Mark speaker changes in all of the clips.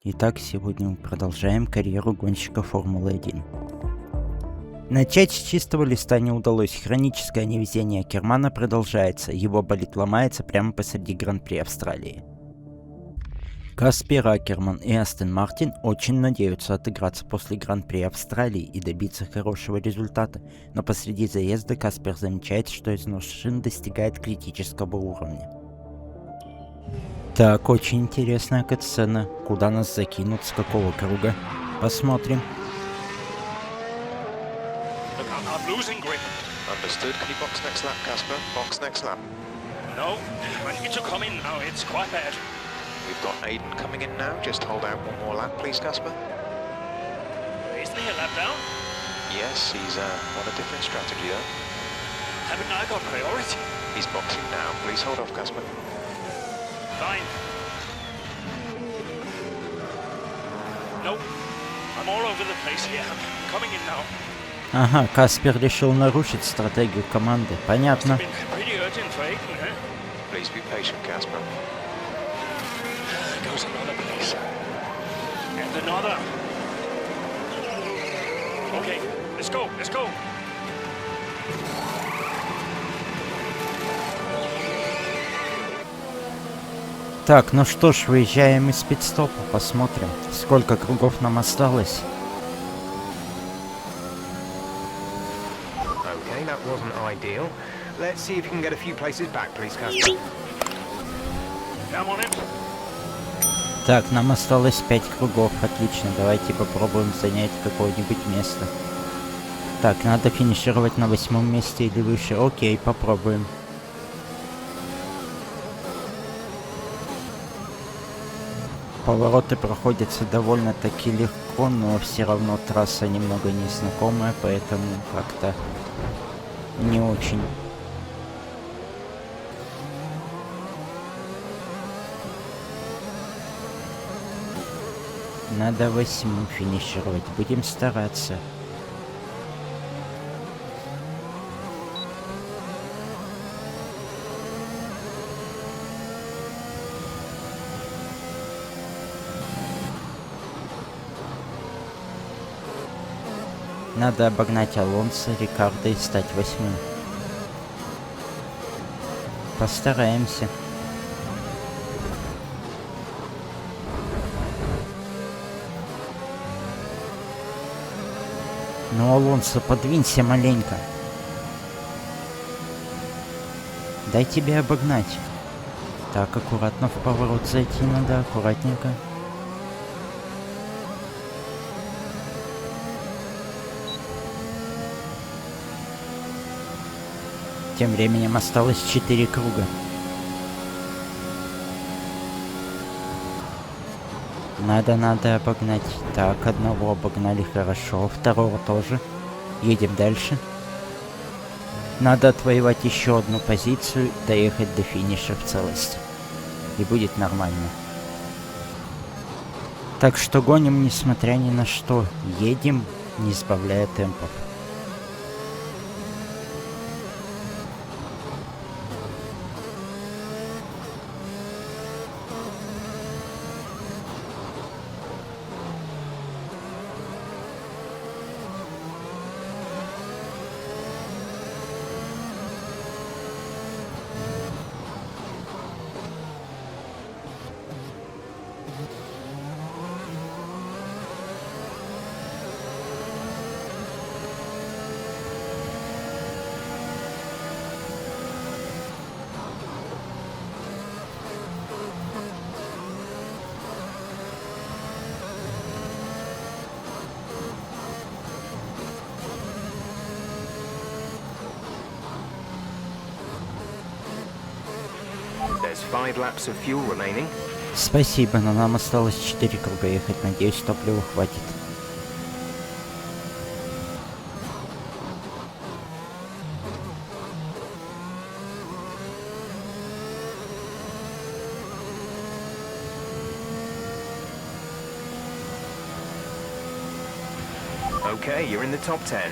Speaker 1: Итак, сегодня мы продолжаем карьеру гонщика Формулы-1. Начать с чистого листа не удалось. Хроническое невезение Аккермана продолжается. Его болид ломается прямо посреди Гран-при Австралии. Каспер Аккерман и Астон Мартин очень надеются отыграться после Гран-при Австралии и добиться хорошего результата, но посреди заезда Каспер замечает, что износ шин достигает критического уровня. Так, очень интересная катсцена. Куда нас закинут, с какого круга? Посмотрим.
Speaker 2: Losing grip.
Speaker 3: Understood. Can you box next lap, Casper? Box next lap.
Speaker 2: No, I need to come in now. It's quite bad.
Speaker 3: We've got Aiden coming in now. Just hold out one more lap, please, Casper.
Speaker 2: Isn't he a lap down?
Speaker 3: Yes, he's on a different strategy, though.
Speaker 2: Haven't I got priority?
Speaker 3: He's boxing now. Please hold off, Casper.
Speaker 2: Fine. Nope. I'm all over the place here. I'm coming in now.
Speaker 1: Ага, Каспер решил нарушить стратегию команды. Понятно.
Speaker 2: It's been pretty urgent for Aiden, huh?
Speaker 3: Please be patient, Casper.
Speaker 2: There goes another place. And another. Okay, let's go, let's go.
Speaker 1: Так, ну что ж, выезжаем из пит-стопа, посмотрим, сколько кругов нам осталось.
Speaker 4: Okay, that wasn't ideal. Let's see if you can get a few places back, please, Casper.
Speaker 2: Come on in.
Speaker 1: Так, нам осталось 5 кругов, отлично, давайте попробуем занять какое-нибудь место. Так, надо финишировать на 8-м месте или выше, окей, попробуем. Повороты проходятся довольно-таки легко, но все равно трасса немного незнакомая, поэтому как-то не очень. Надо 8-м финишировать, будем стараться. Надо обогнать Алонсо, Рикардо и стать 8-м. Постараемся. Ну, Алонсо, подвинься маленько. Дай тебе обогнать. Так, аккуратно в поворот зайти надо, аккуратненько. Тем временем осталось 4 круга. Надо обогнать. Так, одного обогнали хорошо, второго тоже. Едем дальше. Надо отвоевать еще одну позицию, доехать до финиша в целости. И будет нормально. Так что гоним, несмотря ни на что. Едем, не сбавляя темпов.
Speaker 4: There's 5 laps of fuel remaining.
Speaker 1: Спасибо, но нам осталось 4 круга ехать. Надеюсь, топлива хватит.
Speaker 4: Okay, you're in the top 10.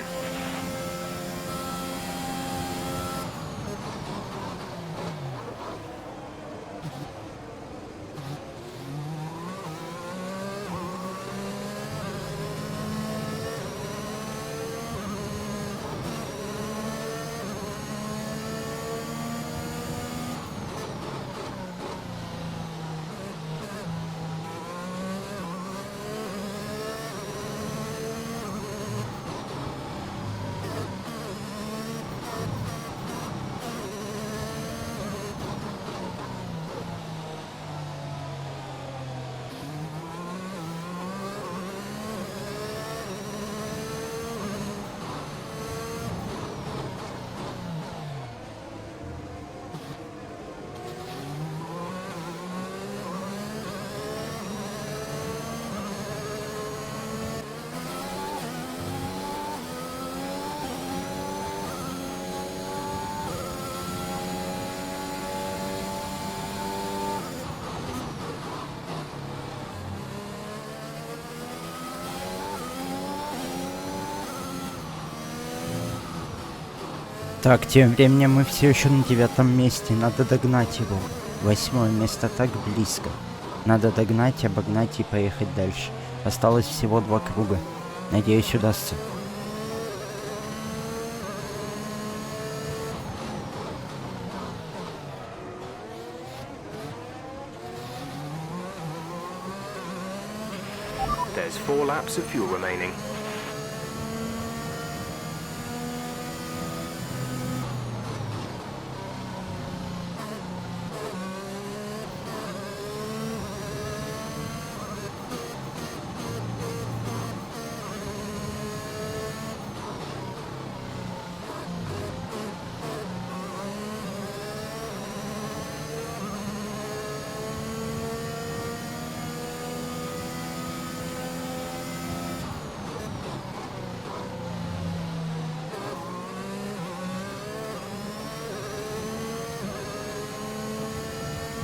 Speaker 1: Так, тем временем мы все еще на 9 месте. Надо догнать его. 8 место так близко. Надо догнать, обогнать и поехать дальше. Осталось всего 2 круга. Надеюсь, удастся.
Speaker 4: There's 4 laps of fuel remaining.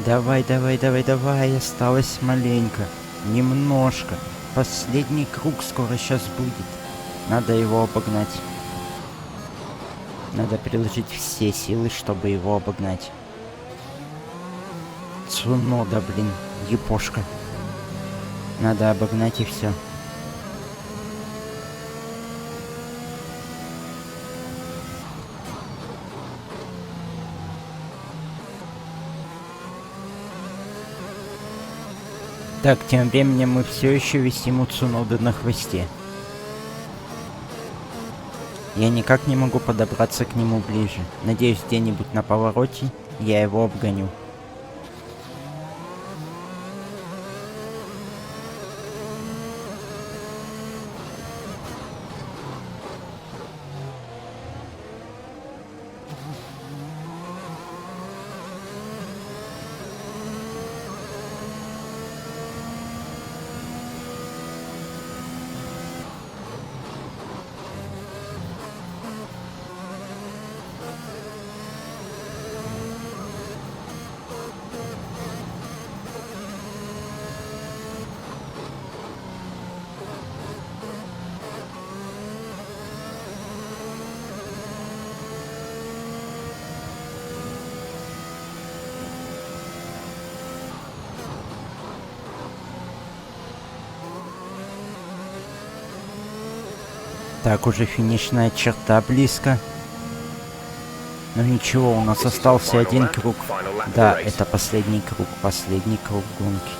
Speaker 1: Давай, давай, давай, давай. Осталось маленько. Немножко. Последний круг скоро сейчас будет. Надо его обогнать. Надо приложить все силы, чтобы его обогнать. Цунода, блин. Япошка. Надо обогнать и все. Так, тем временем мы все еще висим у Цуноды на хвосте. Я никак не могу подобраться к нему ближе. Надеюсь, где-нибудь на повороте я его обгоню. Так, уже финишная черта близко. Но ничего, у нас остался один круг. Да, это последний круг гонки.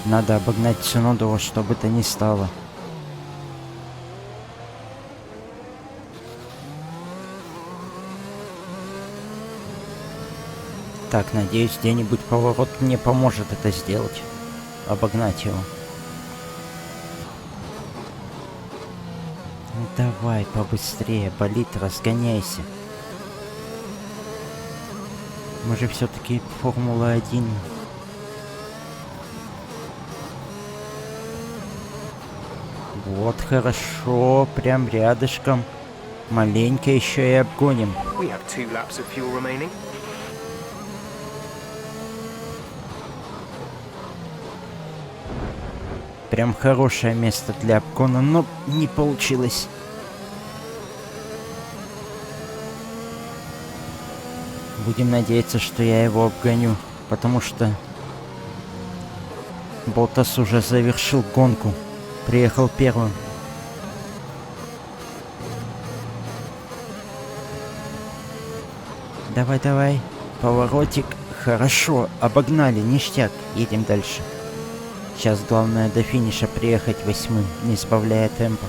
Speaker 1: Надо обогнать Цуноду во что бы то ни стало. Так, надеюсь, где-нибудь поворот мне поможет это сделать. Обогнать его. Ну давай, побыстрее, болит, разгоняйся. Мы же все-таки Формула-1. Вот, хорошо, прям рядышком. Маленько еще и обгоним.
Speaker 4: We have 2 laps of fuel remaining.
Speaker 1: Прям хорошее место для обгона, но не получилось. Будем надеяться, что я его обгоню, потому что Ботас уже завершил гонку. Приехал первым. Давай, давай. Поворотик. Хорошо, обогнали, ништяк. Едем дальше. Сейчас главное до финиша приехать 8-м, не сбавляя темпа.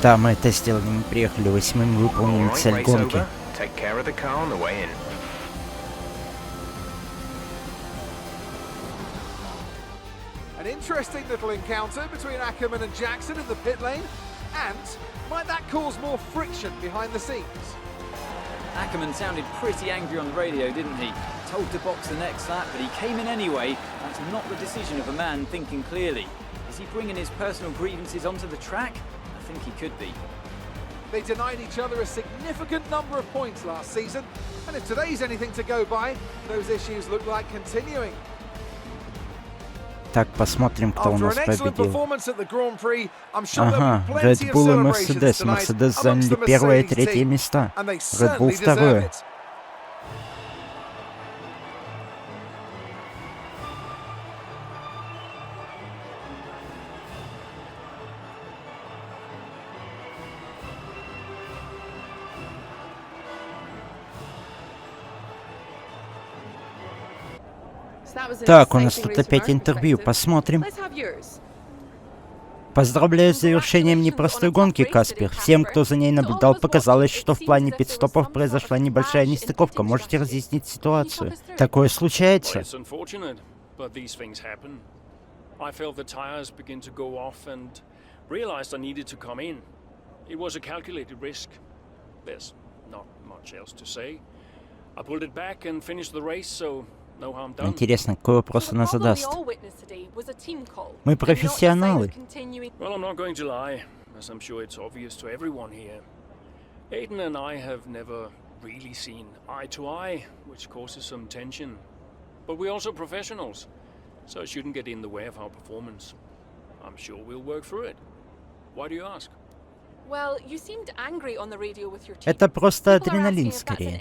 Speaker 1: Да, мы это сделали, мы приехали 8-м, выполнили цель гонки.
Speaker 4: Take care of the car on the way in.
Speaker 5: An interesting little encounter between Ackerman and Jackson in the pit lane, and might that cause more friction behind the scenes?
Speaker 6: Ackerman sounded pretty angry on the radio, didn't he? Told to box the next lap, but he came in anyway. That's not the decision of a man thinking clearly. Is he bringing his personal grievances onto the track? I think he could be.
Speaker 5: They denied each other a significant number of points last season, and if today's anything to go by, those issues look like continuing.
Speaker 1: Так, посмотрим, кто у
Speaker 5: After
Speaker 1: нас
Speaker 5: an excellent
Speaker 1: победил.
Speaker 5: performance at the Grand Prix, I'm sure there'll
Speaker 1: Ага,
Speaker 5: be
Speaker 1: Red
Speaker 5: plenty of
Speaker 1: Bull и
Speaker 5: celebrations
Speaker 1: Mercedes.
Speaker 5: tonight
Speaker 1: Mercedes
Speaker 5: amongst
Speaker 1: заняли
Speaker 5: the
Speaker 1: первое и
Speaker 5: Mercedes
Speaker 1: третье
Speaker 5: team,
Speaker 1: места.
Speaker 5: and they
Speaker 1: Red
Speaker 5: certainly
Speaker 1: Bull
Speaker 5: deserve
Speaker 1: второе.
Speaker 5: it.
Speaker 1: Так, у нас тут опять интервью, посмотрим. Поздравляю с завершением непростой гонки, Каспер. Всем, кто за ней наблюдал, показалось, что в плане пит-стопов произошла небольшая нестыковка. Можете разъяснить ситуацию? Такое случается.
Speaker 2: It's unfortunate, but these things happen. I felt the tires begin to go off and realized I needed to come in. It was a calculated risk. There's not much else to say. I pulled it back and finished the race, so no harm done.
Speaker 1: Интересно, какой вопрос она задаст? Мы профессионалы.
Speaker 2: Well, I'm not going to lie, as I'm sure it's obvious to everyone here. Aiden and I have never really seen eye to eye, which causes some tension. But we're also professionals, so it shouldn't get in the way of our performance. I'm sure we'll work through it. Why do you ask?
Speaker 1: Это просто адреналин, скорее.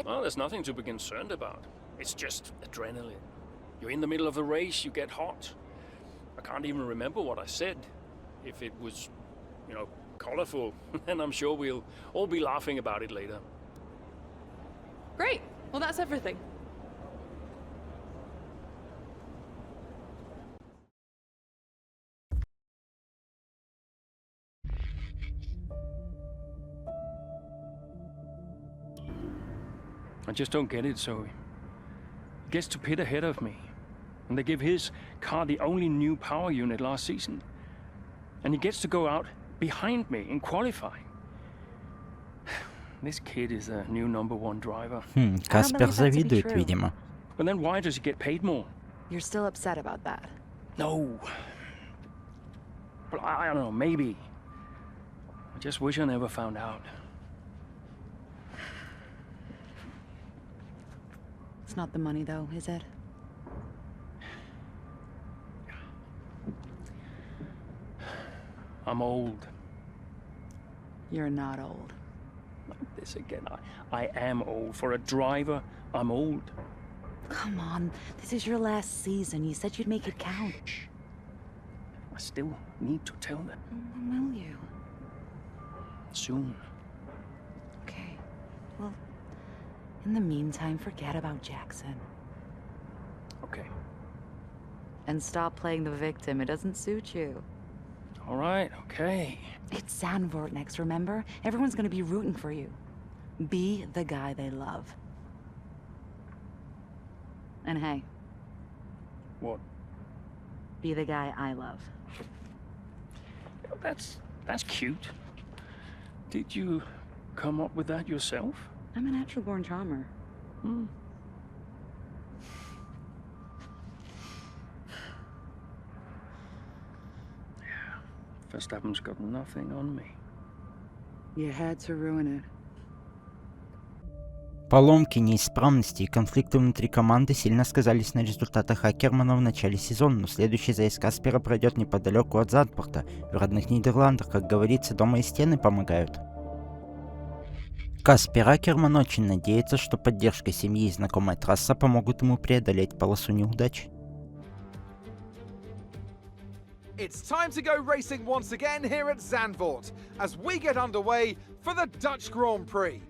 Speaker 2: Well, there's nothing to be concerned about. It's just adrenaline. You're in the middle of a race, you get hot. I can't even remember what I said. If it was, colorful, then I'm sure we'll all be laughing about it later.
Speaker 7: Great. Well, that's everything.
Speaker 2: I just don't get it, Zoe. He gets to pit ahead of me, and they give his car the only new power unit last season. And he gets to go out behind me in qualifying. This kid is a new #1 driver.
Speaker 1: Каспер завидует, видимо.
Speaker 2: But then why does he get paid more?
Speaker 7: You're still upset about that.
Speaker 2: No. But I don't know, maybe. I just wish I never found out.
Speaker 7: It's not the money, though, is it?
Speaker 2: I'm old.
Speaker 7: You're not old.
Speaker 2: Like this again. I am old. For a driver, I'm old.
Speaker 7: Come on, this is your last season. You said you'd make it count.
Speaker 2: I still need to tell them.
Speaker 7: When will you?
Speaker 2: Soon.
Speaker 7: Okay. Well, in the meantime, forget about Jackson.
Speaker 2: Okay.
Speaker 7: And stop playing the victim. It doesn't suit you.
Speaker 2: All right, okay.
Speaker 7: It's Zandvoort next, remember? Everyone's gonna be rooting for you. Be the guy they love. And hey,
Speaker 2: What?
Speaker 7: be the guy I love.
Speaker 2: That's cute. Did you come up with that yourself?
Speaker 7: I'm a natural-born charmer.
Speaker 2: Verstappen's got nothing on me.
Speaker 7: You had to ruin it.
Speaker 1: Поломки, неисправности и конфликты внутри команды сильно сказались на результатах Акермана в начале сезона, но следующий заезд Каспера пройдет неподалеку от Зандпорта, в родных Нидерландах. Как говорится, дома и стены помогают. Каспер Акерман очень надеется, что поддержка семьи и знакомая трасса помогут ему преодолеть полосу неудач.
Speaker 5: It's time to go racing once again here at Zandvoort as we get underway for the Dutch Grand Prix.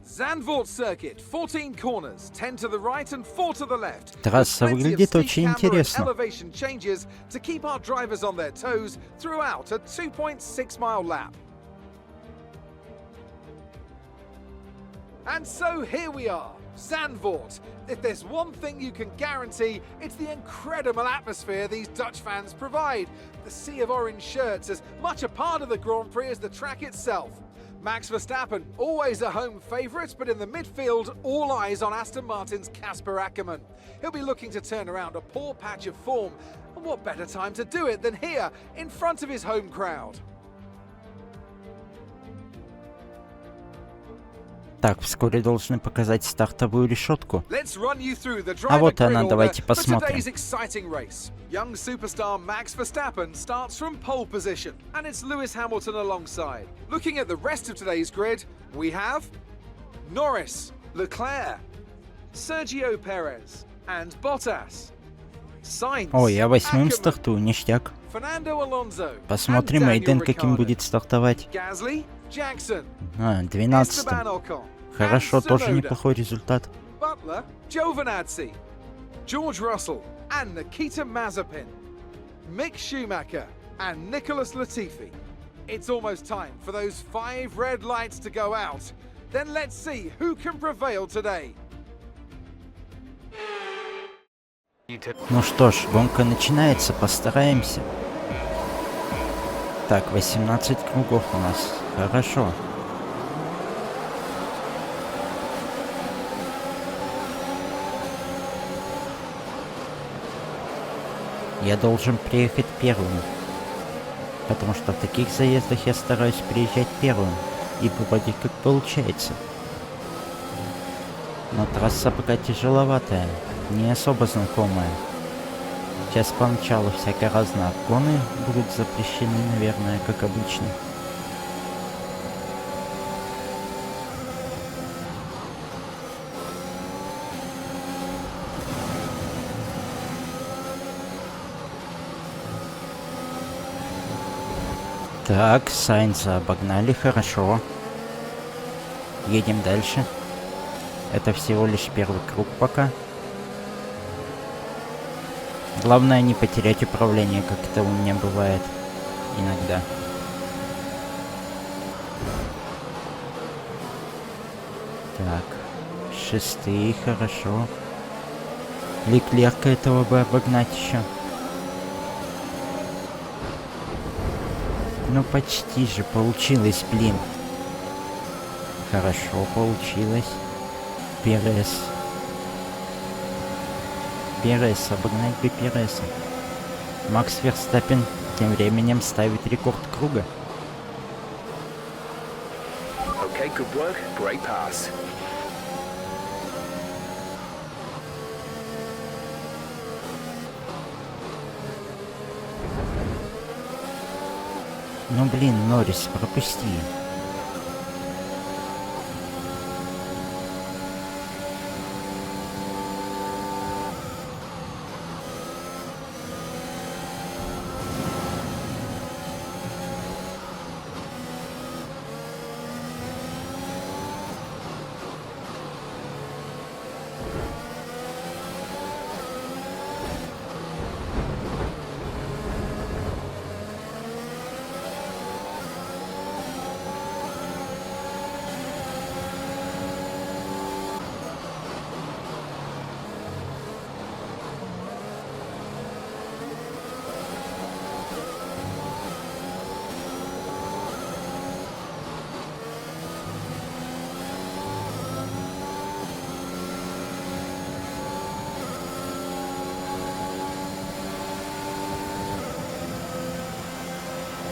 Speaker 5: Zandvoort circuit, 14 corners, 10 to the right and 4 to the left.
Speaker 1: Трасса выглядит очень интересно.
Speaker 5: Elevation changes to keep our drivers on their toes throughout a 2.6-mile lap. And so here we are, Zandvoort. If there's one thing you can guarantee, it's the incredible atmosphere these Dutch fans provide. The sea of orange shirts as much a part of the Grand Prix as the track itself. Max Verstappen, always a home favourite, but in the midfield, all eyes on Aston Martin's Casper Ackermann. He'll be looking to turn around a poor patch of form, and what better time to do it than here, in front of his home crowd.
Speaker 1: Так, вскоре должны показать стартовую решетку.
Speaker 5: Let's run you through the
Speaker 1: А
Speaker 5: driver
Speaker 1: вот
Speaker 5: grid
Speaker 1: она,
Speaker 5: order
Speaker 1: давайте
Speaker 5: for
Speaker 1: посмотрим.
Speaker 5: today's exciting race. Young superstar Max Verstappen starts from pole position, and it's Lewis Hamilton alongside. Looking at the rest of today's grid, we have Norris, Leclerc, Sergio Perez, and Bottas. Sainz,
Speaker 1: О, я 8-м
Speaker 5: Ackermann,
Speaker 1: стартую, ништяк.
Speaker 5: Fernando Alonso,
Speaker 1: Посмотрим,
Speaker 5: and
Speaker 1: Эйден
Speaker 5: Daniel
Speaker 1: каким
Speaker 5: Ricciardo.
Speaker 1: будет стартовать.
Speaker 5: Gasly, Jackson,
Speaker 1: 12-м.
Speaker 5: Esteban Ocon,
Speaker 1: Хорошо,
Speaker 5: and
Speaker 1: тоже
Speaker 5: Tsunoda.
Speaker 1: неплохой результат.
Speaker 5: Butler, Giovinazzi, George Russell, and Nikita Mazepin, Mick Schumacher, and Nicholas Latifi. It's almost time for those 5 red lights to go out. Then let's see who can prevail today.
Speaker 1: Ну что ж, гонка начинается, постараемся. Так, 18 кругов у нас. Хорошо. Я должен приехать первым. Потому что в таких заездах я стараюсь приезжать первым. И вроде как получается. Но трасса пока тяжеловатая. Не особо знакомая. Сейчас поначалу всякие разные обгоны будут запрещены, наверное, как обычно. Так, Сайнза обогнали, хорошо. Едем дальше. Это всего лишь первый круг пока. Главное не потерять управление, как это у меня бывает иногда. Так, 6-й, хорошо. Леклерка этого бы обогнать еще. Ну почти же получилось, блин. Хорошо получилось. Перес. Перес, обогнать бы Переса. Макс Верстаппен тем временем ставит рекорд круга.
Speaker 4: Okay, good work. Great pass.
Speaker 1: Ну блин, Норрис, пропусти.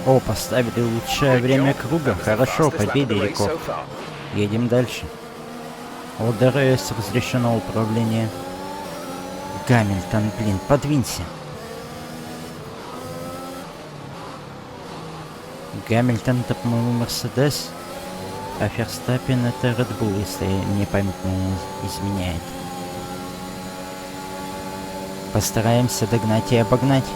Speaker 1: О, поставили лучшее время круга. Хорошо, победа, рекорд. Едем дальше. О, ДРС разрешено управление. Гамильтон, блин, подвинься. Гамильтон это, по-моему, Мерседес, а Ферстаппен это Red Bull, если мне память не изменяет. Постараемся догнать и обогнать.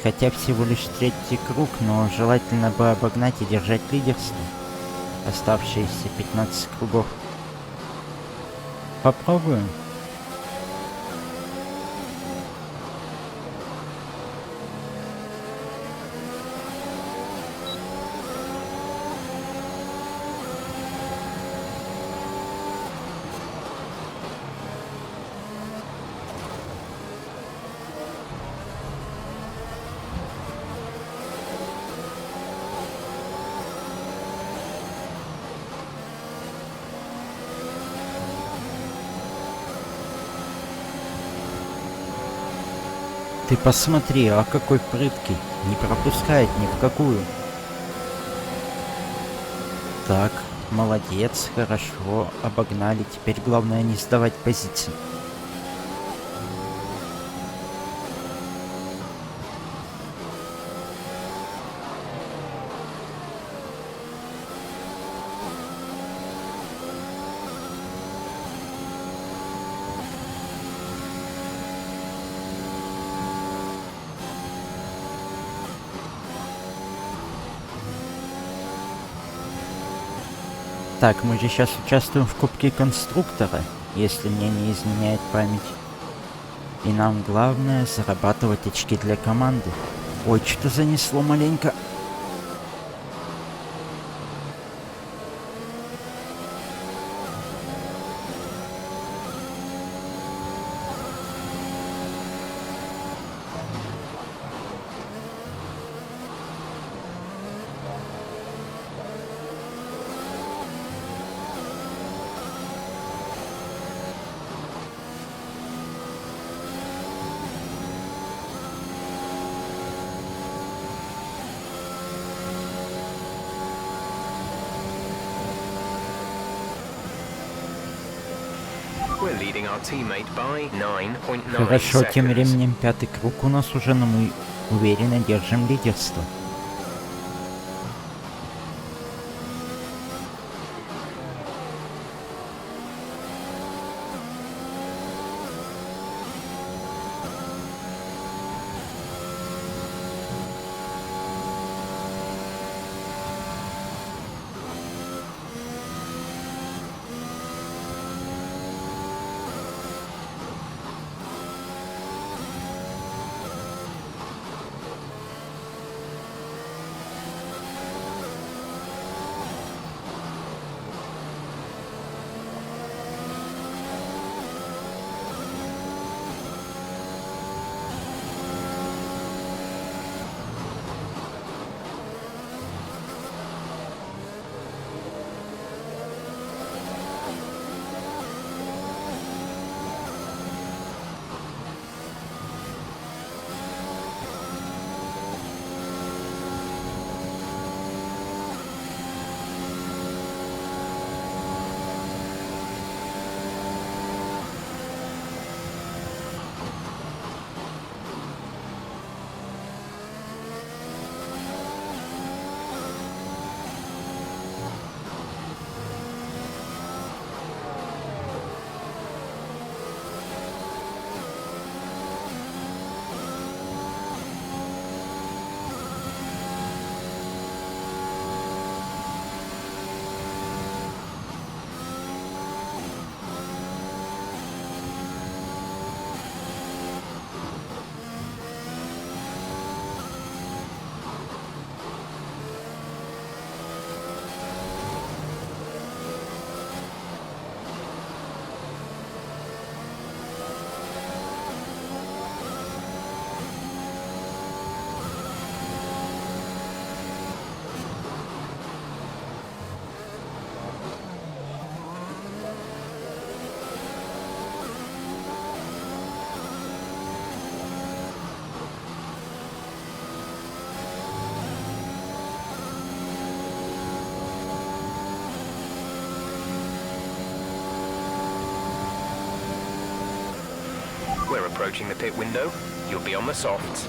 Speaker 1: Хотя всего лишь 3-й круг, но желательно бы обогнать и держать лидерство. Оставшиеся 15 кругов. Попробуем. Ты посмотри, а какой прыткий. Не пропускает ни в какую. Так, молодец, хорошо, обогнали. Теперь главное не сдавать позиции. Так, мы же сейчас участвуем в Кубке Конструктора, если мне не изменяет память. И нам главное зарабатывать очки для команды. Ой, что-то занесло маленько.
Speaker 4: We're leading our teammate by 9.9
Speaker 1: Хорошо, тем
Speaker 4: seconds.
Speaker 1: временем пятый круг у нас уже, но мы уверенно держим лидерство.
Speaker 4: We're approaching the pit window. You'll be on the softs.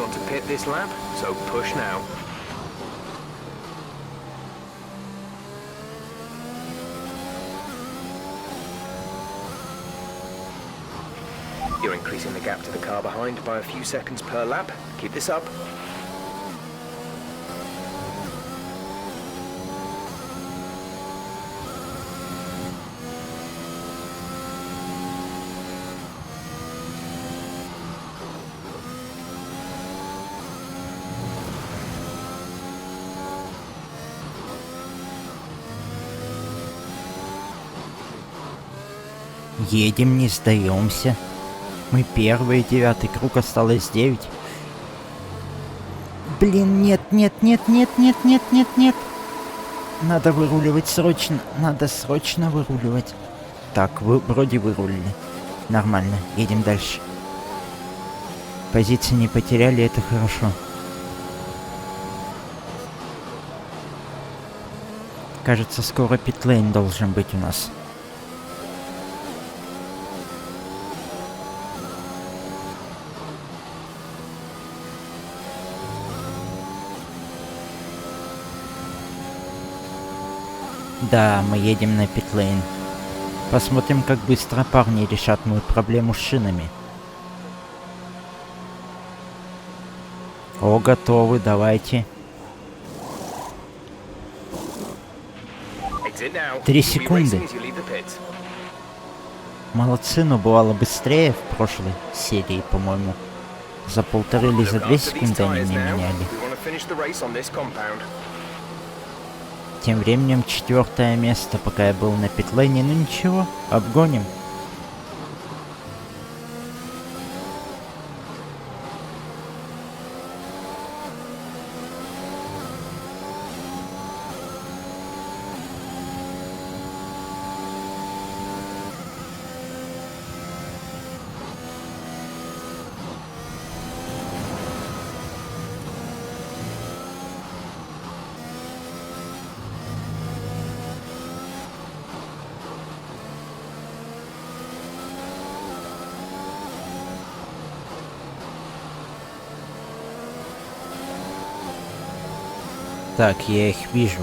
Speaker 4: want to pit this lap, so push now. You're increasing the gap to the car behind by a few seconds per lap. Keep this up.
Speaker 1: Едем, не сдаемся. Мы первые, 9-й круг, осталось 9. Блин, нет. Надо выруливать срочно. Надо срочно выруливать. Так, вы вроде вырулили. Нормально, едем дальше. Позиции не потеряли, это хорошо. Кажется, скоро питлейн должен быть у нас. Да, мы едем на питлейн. Посмотрим, как быстро парни решат мою проблему с шинами. О, готовы, давайте. 3 секунды. Молодцы, но бывало быстрее в прошлой серии, по-моему. За 1,5 или за 2 секунды они не меняли. Тем временем 4-е место, пока я был на питлейне. Ну ничего, обгоним. Так, я их вижу.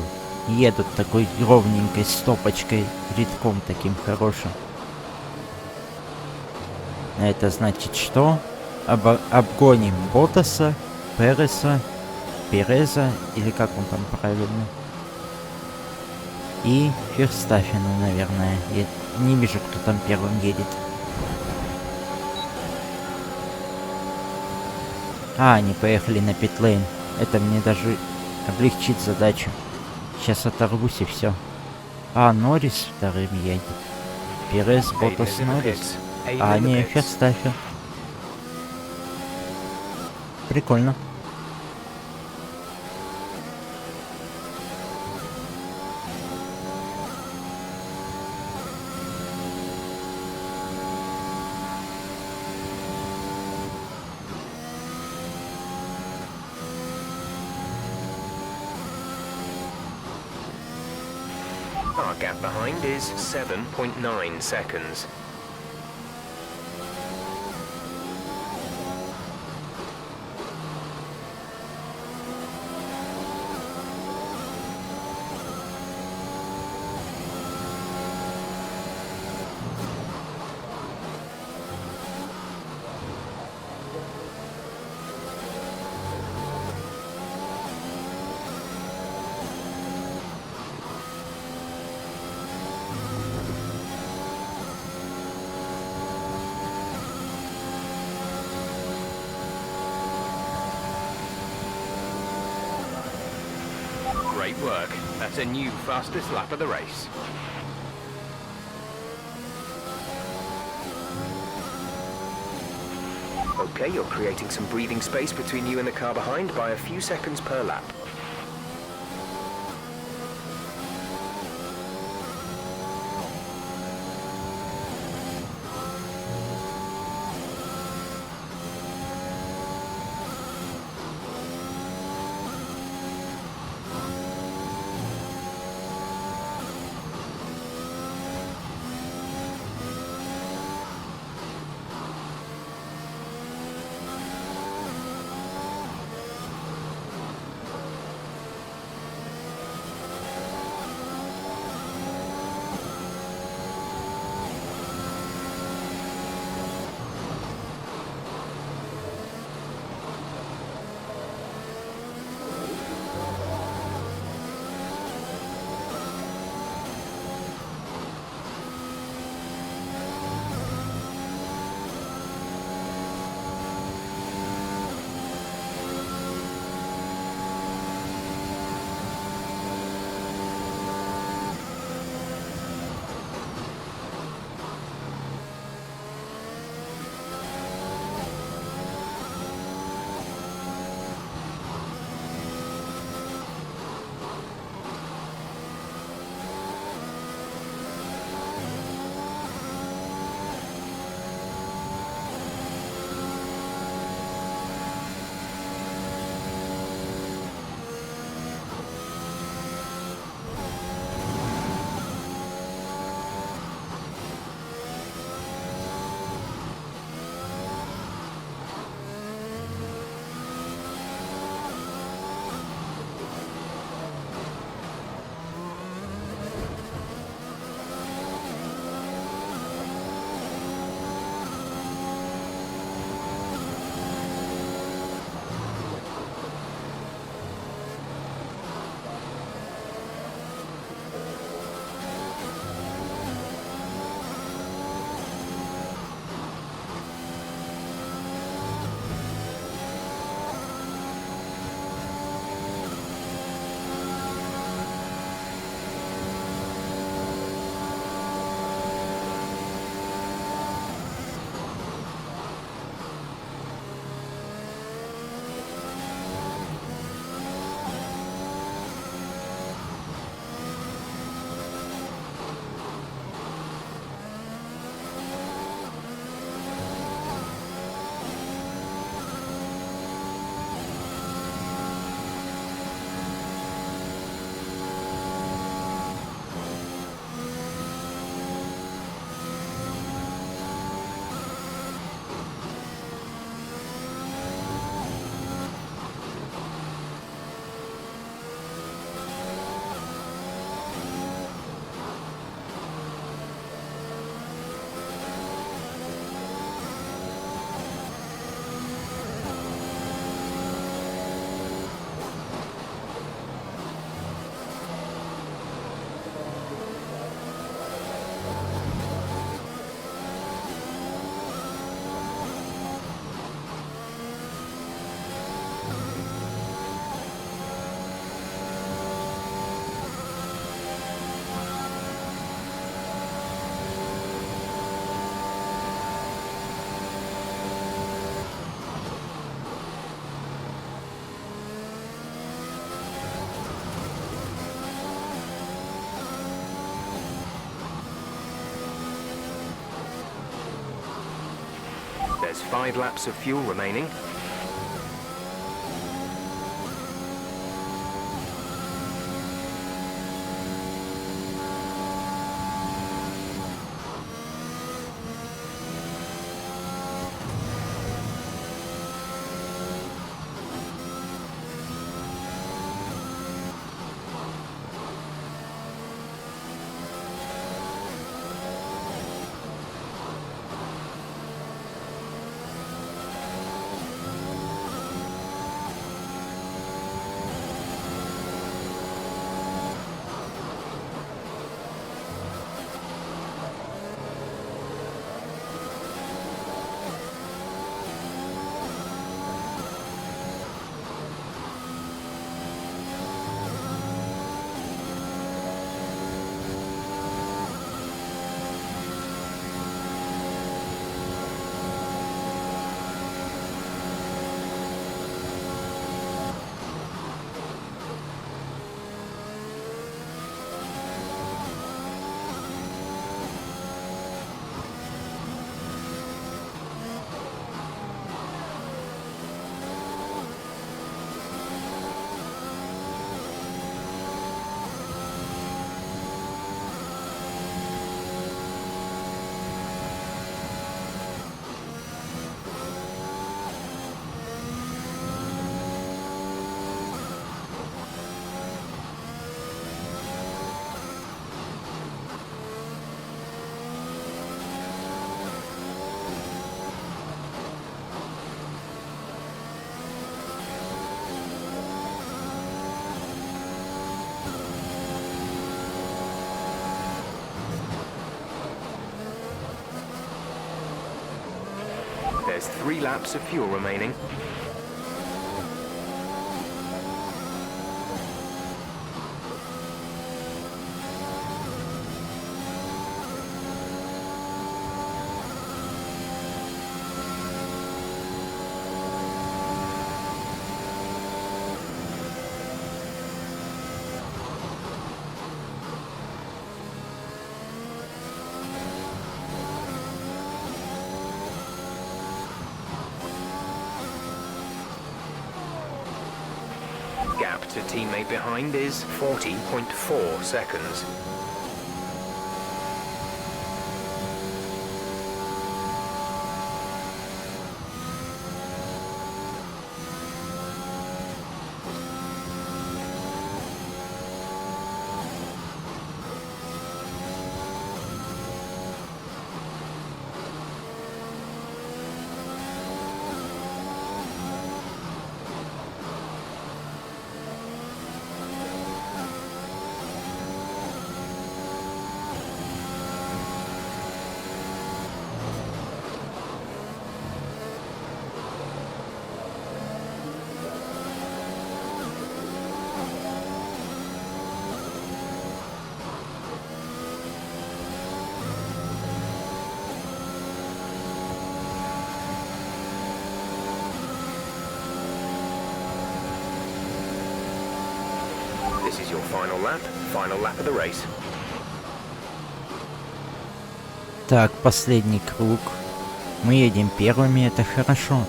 Speaker 1: Едут такой ровненькой стопочкой, рядком таким хорошим. Это значит что? Обгоним Ботаса, Переса, Переза, или как он там правильно. И Ферстаффена, наверное. Я не вижу, кто там первым едет. А, они поехали на питлейн. Это мне даже облегчит задачу. Сейчас оторвусь и все. А, Норрис вторым едет. Перес, Ботас, Норрис. А, не, Ферстаффен. Прикольно.
Speaker 4: Our gap behind is 7.9 seconds. Great work. That's a new fastest lap of the race. Okay, you're creating some breathing space between you and the car behind by a few seconds per lap. There's 5 laps of fuel remaining. There's 3 laps of fuel remaining. Gap to teammate behind is 40.4 seconds. This is your final lap of the race.
Speaker 1: Так, последний круг. Мы едем первыми, это хорошо.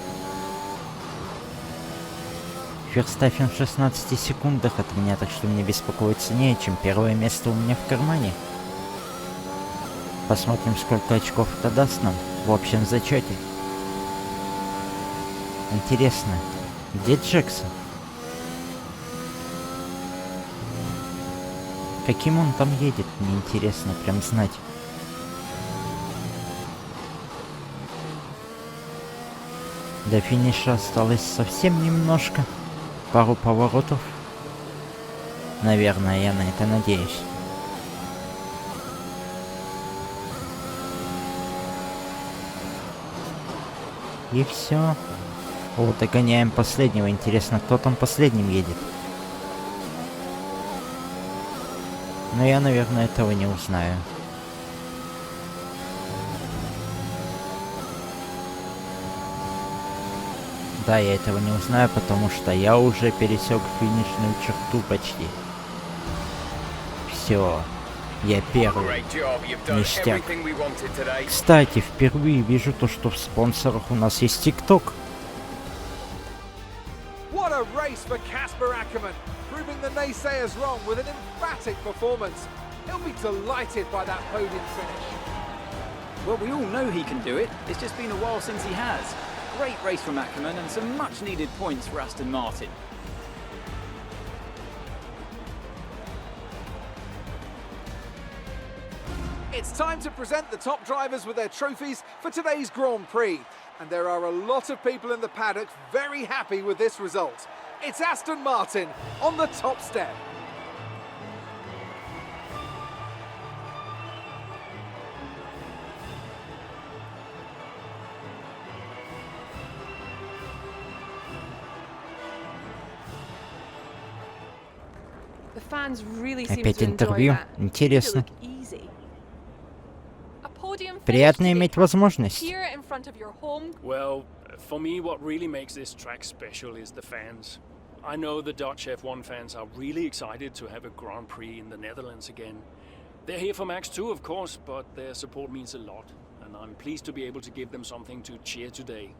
Speaker 1: Верстаффен в 16 секундах от меня, так что мне беспокоиться не о чем. Первое место у меня в кармане. Посмотрим, сколько очков это даст нам в общем зачете. Интересно, где Джексон? Каким он там едет, мне интересно прям знать. До финиша осталось совсем немножко. Пару поворотов. Наверное, я на это надеюсь. И все. Вот, догоняем последнего. Интересно, кто там последним едет? Но я, наверное, этого не узнаю. Да, я этого не узнаю, потому что я уже пересек финишную черту почти. Все. Я первый.
Speaker 4: Great job. You've done
Speaker 1: Ништяк.
Speaker 4: everything we wanted today.
Speaker 1: Кстати, впервые вижу то, что в спонсорах у нас есть ТикТок.
Speaker 5: What a race for Casper Ackerman, proving the naysayers wrong with an emphatic performance. He'll be delighted by that podium finish.
Speaker 6: Well, we all know he can do it. It's just been a while since he has. Great race from Ackerman and some much needed points for Aston Martin.
Speaker 5: It's time to present the top drivers with their trophies for today's Grand Prix. And there are a lot of people in the paddock very happy with this result. It's Aston Martin on the top step.
Speaker 8: The fans really seem
Speaker 1: Опять
Speaker 8: to enjoy
Speaker 1: интервью.
Speaker 8: that.
Speaker 1: Интересно.
Speaker 8: It look easy. A podium
Speaker 1: Приятно
Speaker 8: finish
Speaker 1: иметь
Speaker 8: today,
Speaker 1: возможность.
Speaker 8: here in front of your home.
Speaker 2: Well, for me, what really makes this track special is the fans. I know the Dutch F1 fans are really excited to have a Grand Prix in the Netherlands again. They're here for Max too, of course, but their support means a lot, and I'm pleased to be able to give them something to cheer today.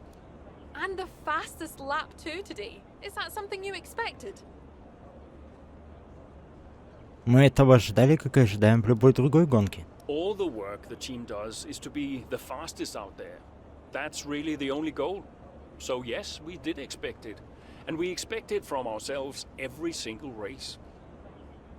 Speaker 8: And the fastest lap too today. Is that something you expected?
Speaker 1: Мы этого ждали, как и ожидаем в любой другой гонке.
Speaker 2: All the work the team does is to be the fastest out there. That's really the only goal. So yes, we did expect it. And we expect it from ourselves every single race.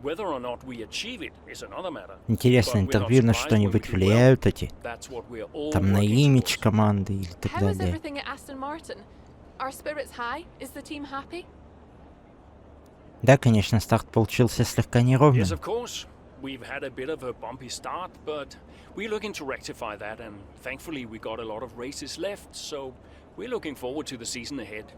Speaker 2: Whether or not we achieve it is another matter.
Speaker 1: Интересно,
Speaker 2: But we're not
Speaker 1: интервью на
Speaker 2: surprised when
Speaker 1: что-нибудь
Speaker 2: we do well.
Speaker 1: влияют эти?
Speaker 2: That's what we're all
Speaker 1: Там на
Speaker 2: working
Speaker 1: имидж
Speaker 2: towards.
Speaker 1: команды или так
Speaker 8: How is
Speaker 1: далее.
Speaker 8: everything at Aston Martin? Are spirits high? Is the team happy?
Speaker 1: Да, конечно, старт получился слегка неровным.
Speaker 2: Yes, of course. We've had a bit of a bumpy start, but we're looking to rectify that, and thankfully we got a lot of races left, so we're looking forward to the season ahead.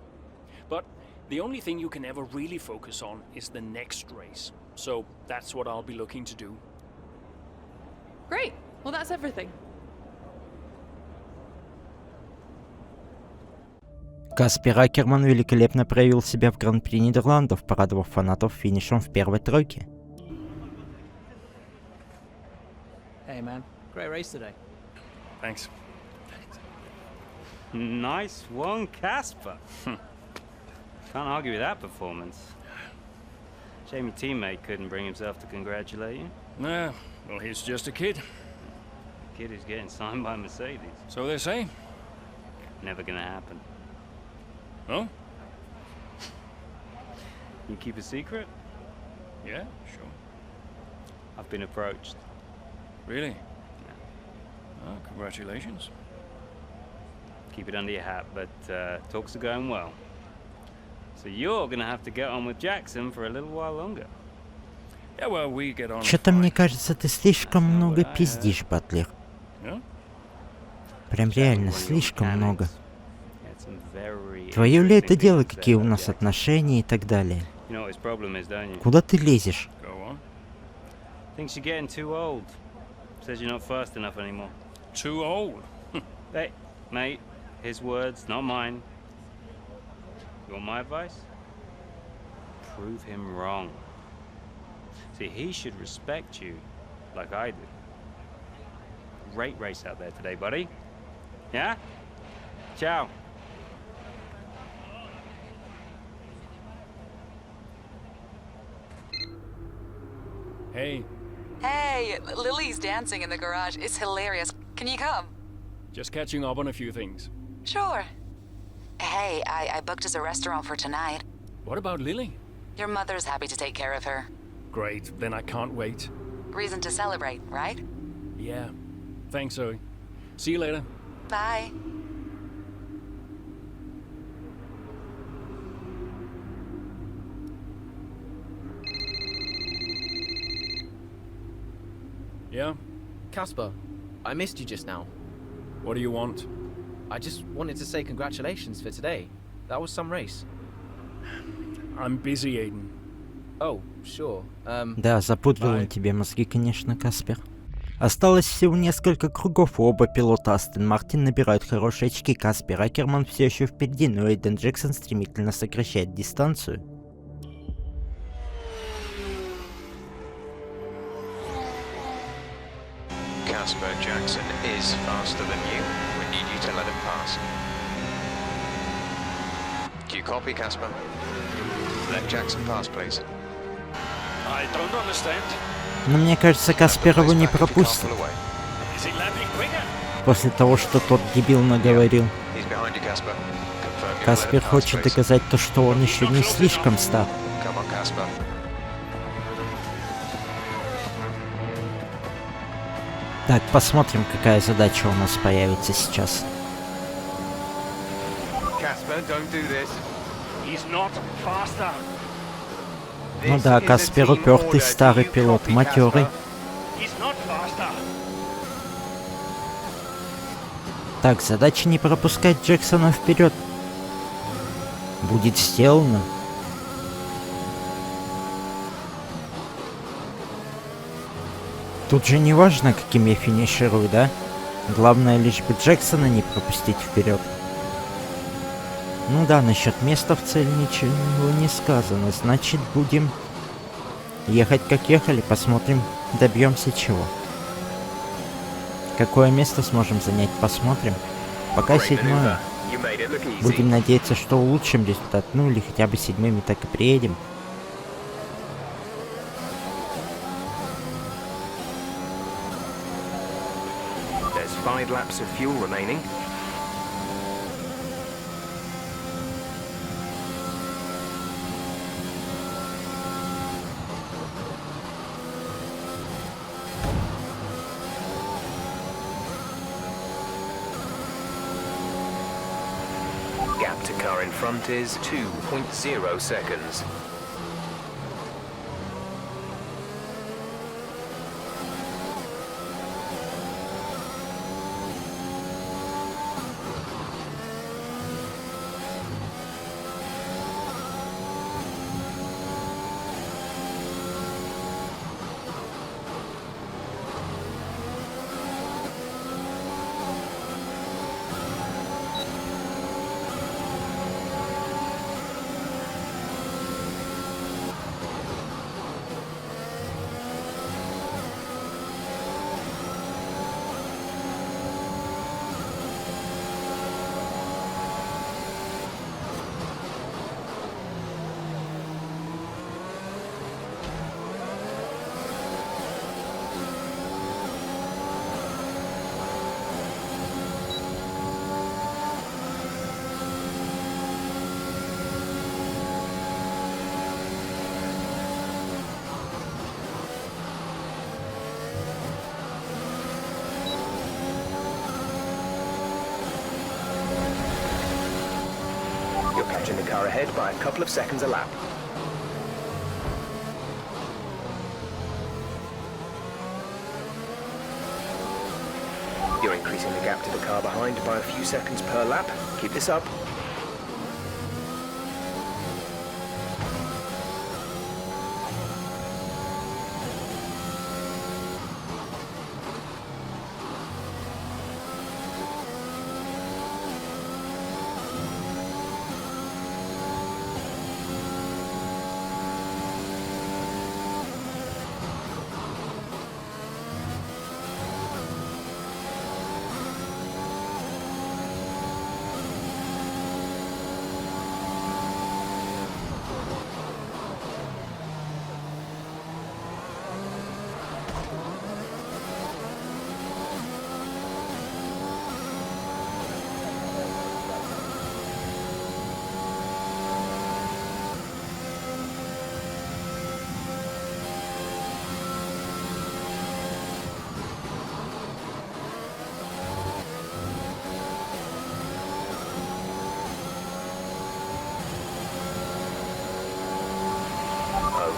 Speaker 2: But the only thing you can ever really focus on is the next race. So that's what I'll be looking to do.
Speaker 8: Great. Well, that's everything.
Speaker 1: Каспер Акерман великолепно проявил себя в Гран-при Нидерландов, порадовав фанатов финишем в первой тройке.
Speaker 9: Hey man, great race today.
Speaker 2: Thanks.
Speaker 10: Nice one, Casper. Can't argue with that performance. Shame your teammate couldn't bring himself to congratulate you.
Speaker 2: Nah, well, he's just a kid.
Speaker 10: Kid who's getting signed by Mercedes.
Speaker 2: So they say.
Speaker 10: Never gonna happen.
Speaker 2: Oh?
Speaker 10: You keep a secret?
Speaker 2: Yeah, sure.
Speaker 10: I've been approached.
Speaker 2: Really? Oh, congratulations.
Speaker 10: Keep it under your hat, but talks are going well. So you're gonna have to get on with Jackson for a little while longer.
Speaker 2: Yeah, well, we get on.
Speaker 1: Чё-то мне
Speaker 2: fine.
Speaker 1: кажется, ты слишком много пиздишь, Батлер.
Speaker 2: Yeah?
Speaker 1: Прям реально слишком много.
Speaker 10: Had some very
Speaker 1: Твое ли это
Speaker 10: interesting
Speaker 1: дело,
Speaker 10: things to say
Speaker 1: какие у
Speaker 10: about
Speaker 1: нас
Speaker 10: Jackson.
Speaker 1: отношения и так далее?
Speaker 10: You know what his problem is, don't you?
Speaker 1: Куда ты лезешь?
Speaker 2: Go on.
Speaker 10: Thinks you're getting too old. Says you're not fast enough anymore.
Speaker 2: Too old.
Speaker 10: Hey, mate, his words, not mine. You want my advice? Prove him wrong. See, he should respect you like I do. Great race out there today, buddy. Yeah? Ciao.
Speaker 2: Hey,
Speaker 7: Hey, Lily's dancing in the garage. It's hilarious. Can you come?
Speaker 2: just catching up on a few things.
Speaker 7: Sure. Hey, I booked us a restaurant for tonight.
Speaker 2: What about Lily?
Speaker 7: Your mother's happy to take care of her.
Speaker 2: Great, then I can't wait.
Speaker 7: Reason to celebrate, right?
Speaker 2: Yeah. Thanks, Zoe. See you later.
Speaker 7: Bye.
Speaker 2: Yeah?
Speaker 9: Casper, I missed you just now.
Speaker 2: What do you want?
Speaker 9: I just wanted to say congratulations for today. That was some race.
Speaker 2: I'm busy, Aiden.
Speaker 9: Oh, sure.
Speaker 1: Да, запудрил он тебе мозги, конечно, Каспер. Осталось всего несколько кругов, и оба пилота Aston Martin набирают хорошие очки. Каспер Акерман все еще впереди, но Эйден Джексон стремительно сокращает дистанцию.
Speaker 3: Casper. Jackson is faster than you. We need you to let him pass. Do you copy, Casper? Let Jackson pass, please.
Speaker 2: I don't understand.
Speaker 1: Но мне кажется, Каспер его не пропустит.
Speaker 2: Is he lapping quicker?
Speaker 1: После того, что тот дебил наговорил.
Speaker 3: He's behind you, Casper. Confirm you'll let
Speaker 1: Каспер
Speaker 3: him pass,
Speaker 1: хочет
Speaker 3: please.
Speaker 1: доказать то, что он еще не слишком стар.
Speaker 3: Come on, Casper.
Speaker 1: Так, посмотрим, какая задача у нас появится сейчас.
Speaker 5: Casper, don't do this.
Speaker 2: He's not faster.
Speaker 1: Ну да, Каспер упертый старый пилот, матерый.
Speaker 2: He's not faster.
Speaker 1: Так, задача не пропускать Джексона вперед. Будет сделано. Тут же не важно, каким я финиширую, да? Главное лишь бы Джексона не пропустить вперед. Ну да, насчет места в цель ничего не сказано. Значит, будем ехать как ехали, посмотрим, добьемся чего. Какое место сможем занять, посмотрим. Пока 7-е. Будем надеяться, что улучшим результат. Ну или хотя бы 7-ми так и приедем.
Speaker 4: There's 5 laps of fuel remaining. Gap to car in front is 2.0 seconds. Catching the car ahead by a couple of seconds a lap. You're increasing the gap to the car behind by a few seconds per lap. Keep this up.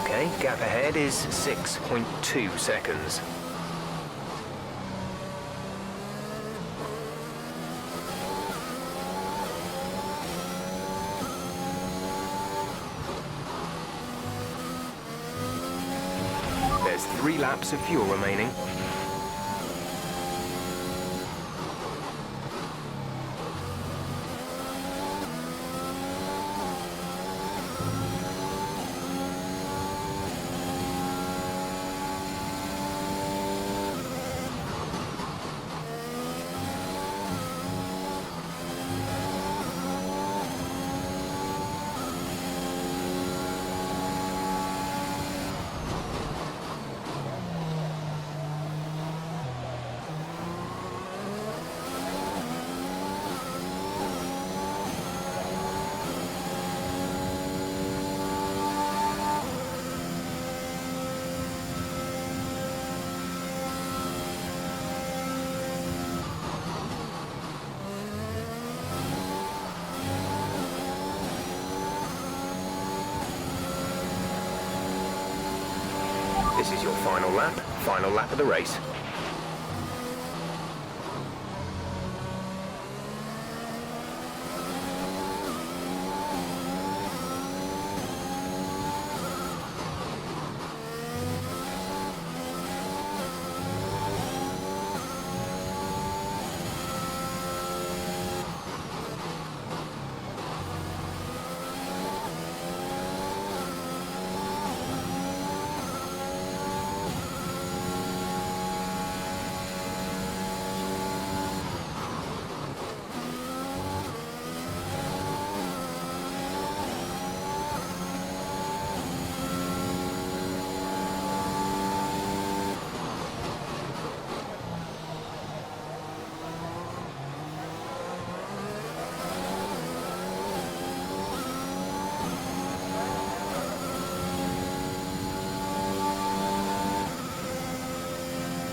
Speaker 4: Okay, gap ahead is 6.2 seconds. There's 3 laps of fuel remaining. Final lap of the race.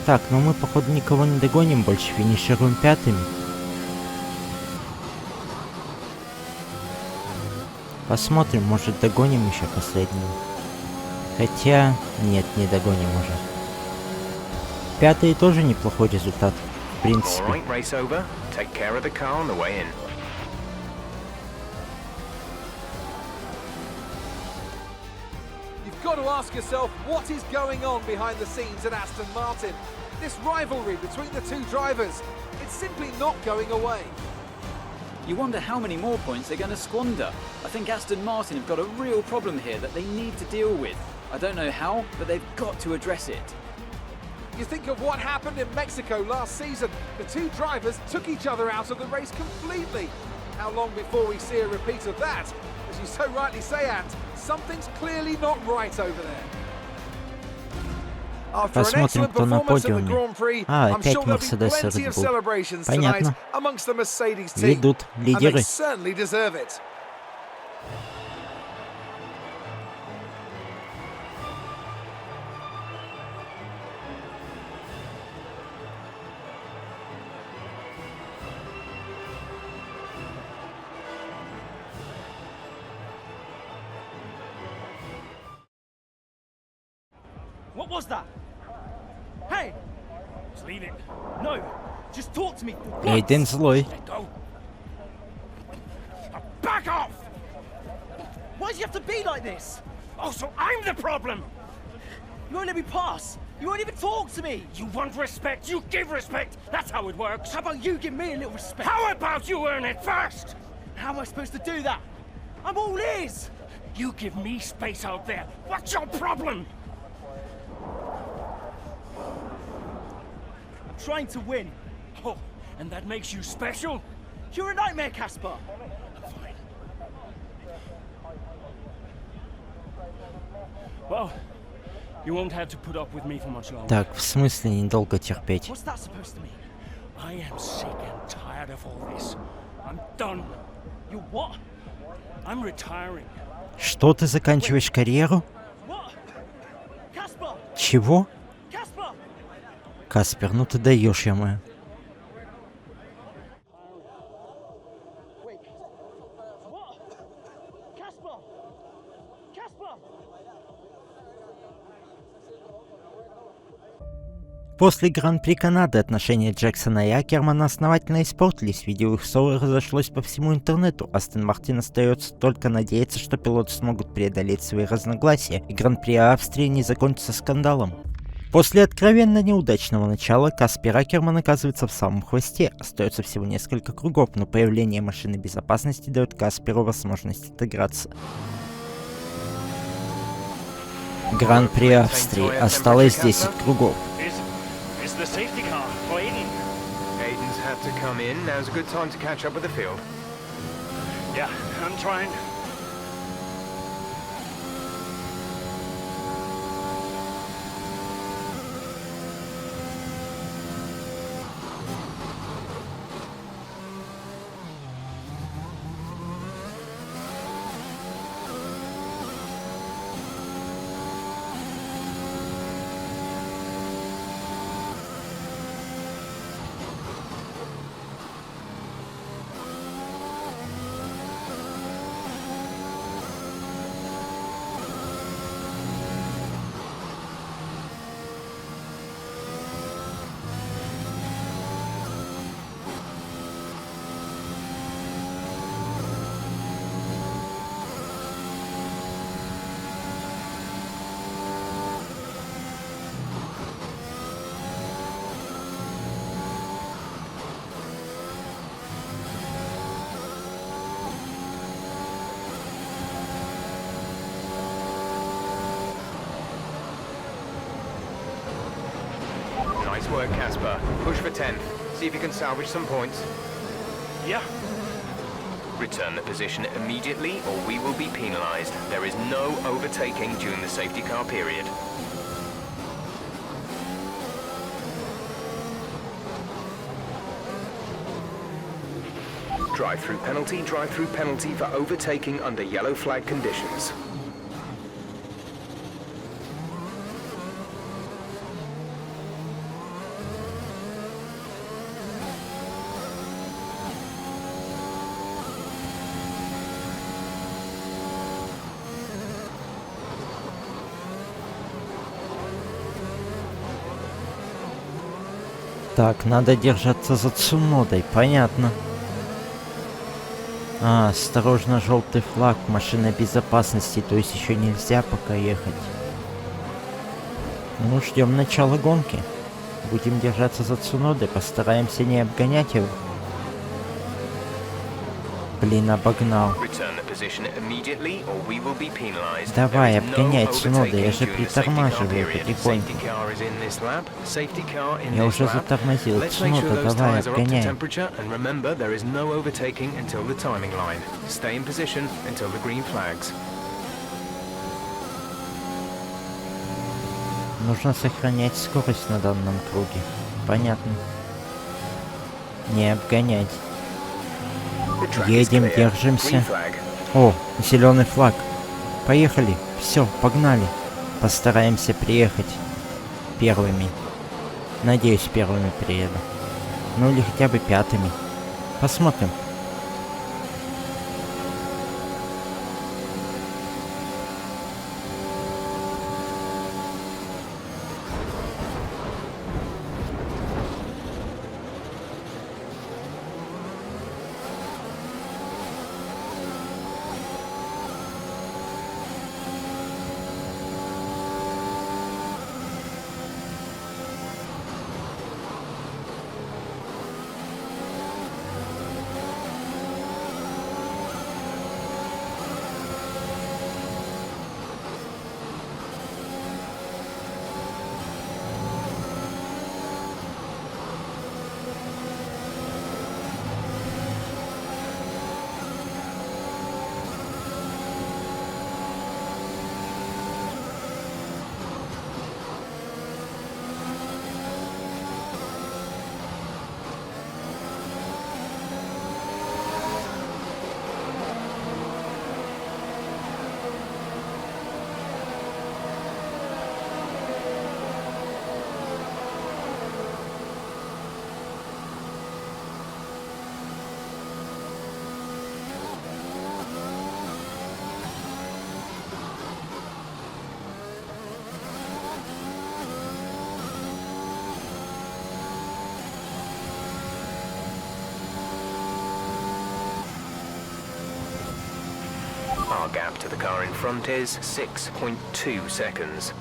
Speaker 1: Так, ну мы, походу, никого не догоним больше, финишируем пятыми. Посмотрим, может, догоним еще последнего. Хотя, нет, не догоним уже. Пятый тоже неплохой результат, в принципе.
Speaker 5: You've got to ask yourself what is going on behind the scenes at Aston Martin. This rivalry between the two drivers, it's simply not going away.
Speaker 6: You wonder how many more points they're going to squander. I think Aston Martin have got a real problem here that they need to deal with. I don't know how, but they've got to address it.
Speaker 5: You think of what happened in Mexico last season. The two drivers took each other out of the race completely. How long before we see a repeat of that? As you so rightly say, Ant, something's clearly not right over there. After an excellent performance in the Grand Prix, I'm sure there'll be plenty of celebrations tonight amongst the Mercedes team,
Speaker 1: Идут
Speaker 5: and
Speaker 1: лидеры.
Speaker 5: they certainly deserve it.
Speaker 11: What was that? Hey! Just leave it. No! Just talk to me.
Speaker 1: Эйден злой.
Speaker 11: Let go. Back off! Why do you have to be like this? Oh, so I'm the problem! You won't let me pass. You won't even talk to me. You want respect, you give respect. That's how it works. How about you give me a little respect? How about you earn it first? How am I supposed to do that? I'm all ears. You give me space out there. What's your problem? Trying to win. Oh, and that makes you special? You're a nightmare, Casper. Fine. Well, you won't have to put up with me for much longer.
Speaker 1: Так, в смысле недолго терпеть?
Speaker 11: What's that supposed to mean? I am sick and tired of all this. I'm done. You what? I'm retiring.
Speaker 1: Что, ты заканчиваешь карьеру?
Speaker 11: What? Casper!
Speaker 1: Чего?
Speaker 11: Casper!
Speaker 1: Каспер, ну ты даешь, ё-моё. После Гран-при Канады отношения Джексона и Акермана основательно испортились, видео их ссоры разошлось по всему интернету. Астон Мартин остается только надеяться, что пилоты смогут преодолеть свои разногласия, и Гран-при Австрии не закончится скандалом. После откровенно неудачного начала Каспер Акерман оказывается в самом хвосте. Остается всего несколько кругов, но появление машины безопасности дает Касперу возможность отыграться. Гран-при Австрии. Осталось 10 кругов.
Speaker 4: Nice work, Casper. Push for 10th. See if you can salvage some points.
Speaker 2: Yeah.
Speaker 4: Return the position immediately or we will be penalised. There is no overtaking during the safety car period. Drive-through penalty for overtaking under yellow flag conditions.
Speaker 1: Так, надо держаться за Цунодой, понятно. Осторожно, желтый флаг, машина безопасности, то есть еще нельзя пока ехать. Ну, ждем начала гонки. Будем держаться за Цунодой, постараемся не обгонять его. Блин, обогнал. Давай, обгоняй Цунода, я же притормаживаю потихоньку. Я уже затормозил. Цунода, давай, обгоняй. Нужно сохранять скорость на данном круге. Понятно. Не обгонять. Едем, держимся. О, зеленый флаг. Поехали. Все, погнали. Постараемся приехать первыми. Надеюсь, первыми приеду. Ну или хотя бы пятыми. Посмотрим.
Speaker 4: Our gap to the car in front is 6.2 seconds.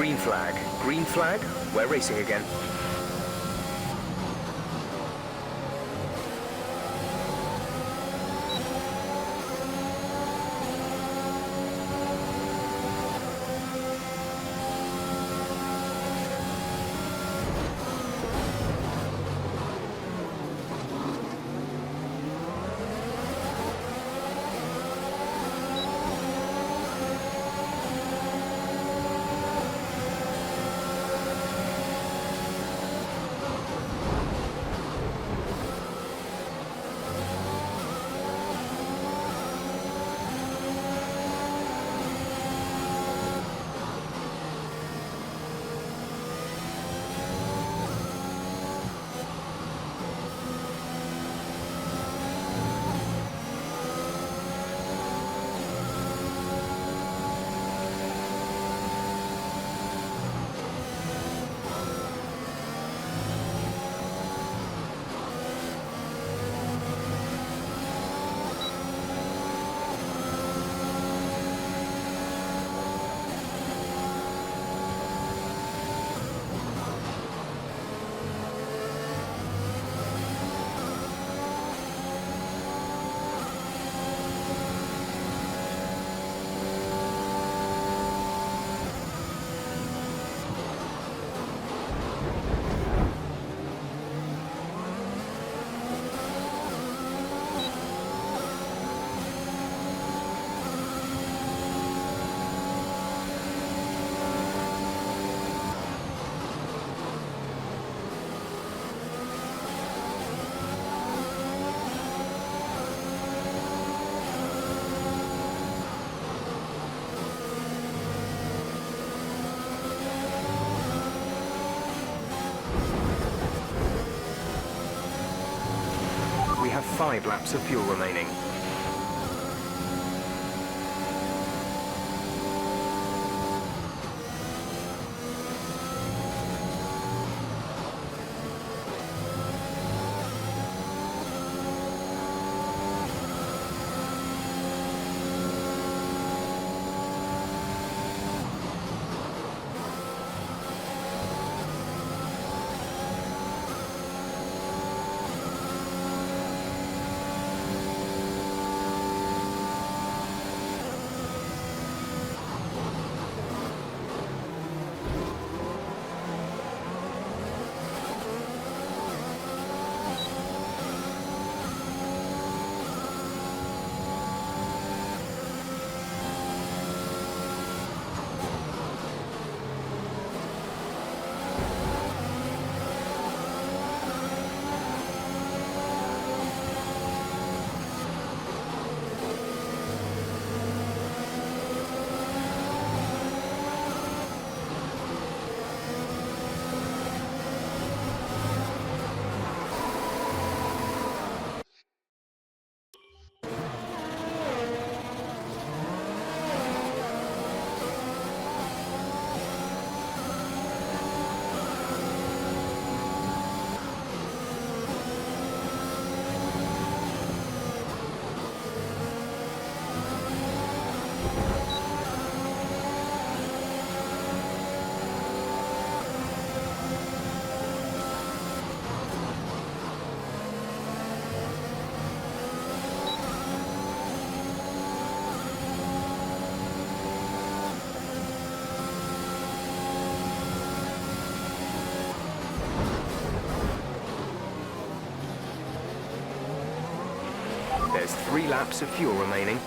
Speaker 4: Green flag. Green flag. We're racing again. We have 5 laps of fuel remaining. There's 3 laps of fuel remaining.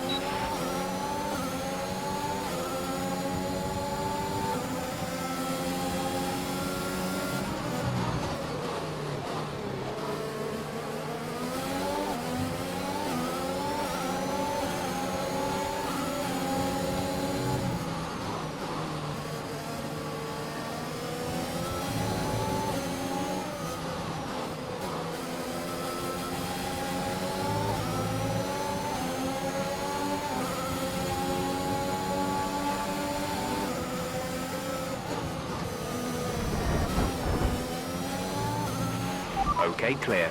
Speaker 4: Okay, clear.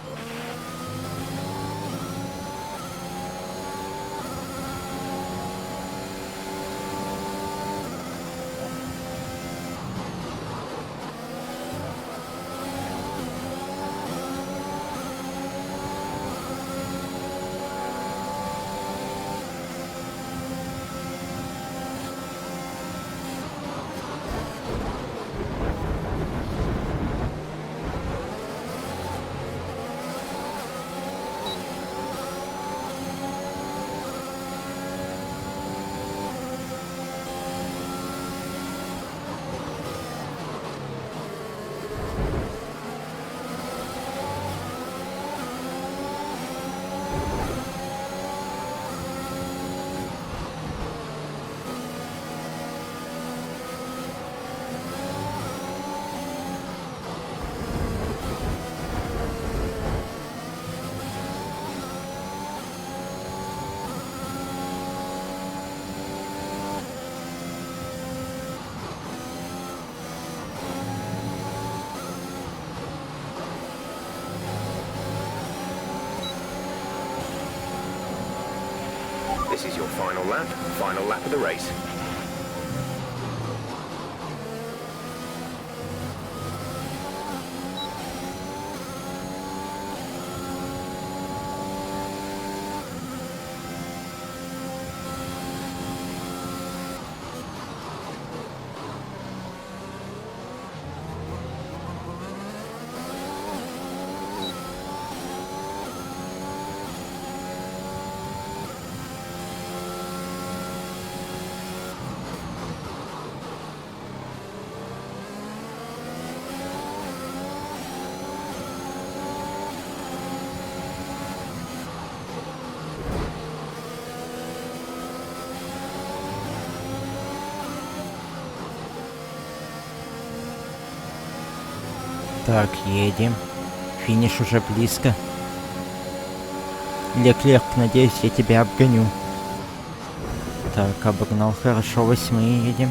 Speaker 4: This is your final lap of the race.
Speaker 1: Так, едем. Финиш уже близко. Леклерк, надеюсь, я тебя обгоню. Так, обогнал хорошо, 8-е едем.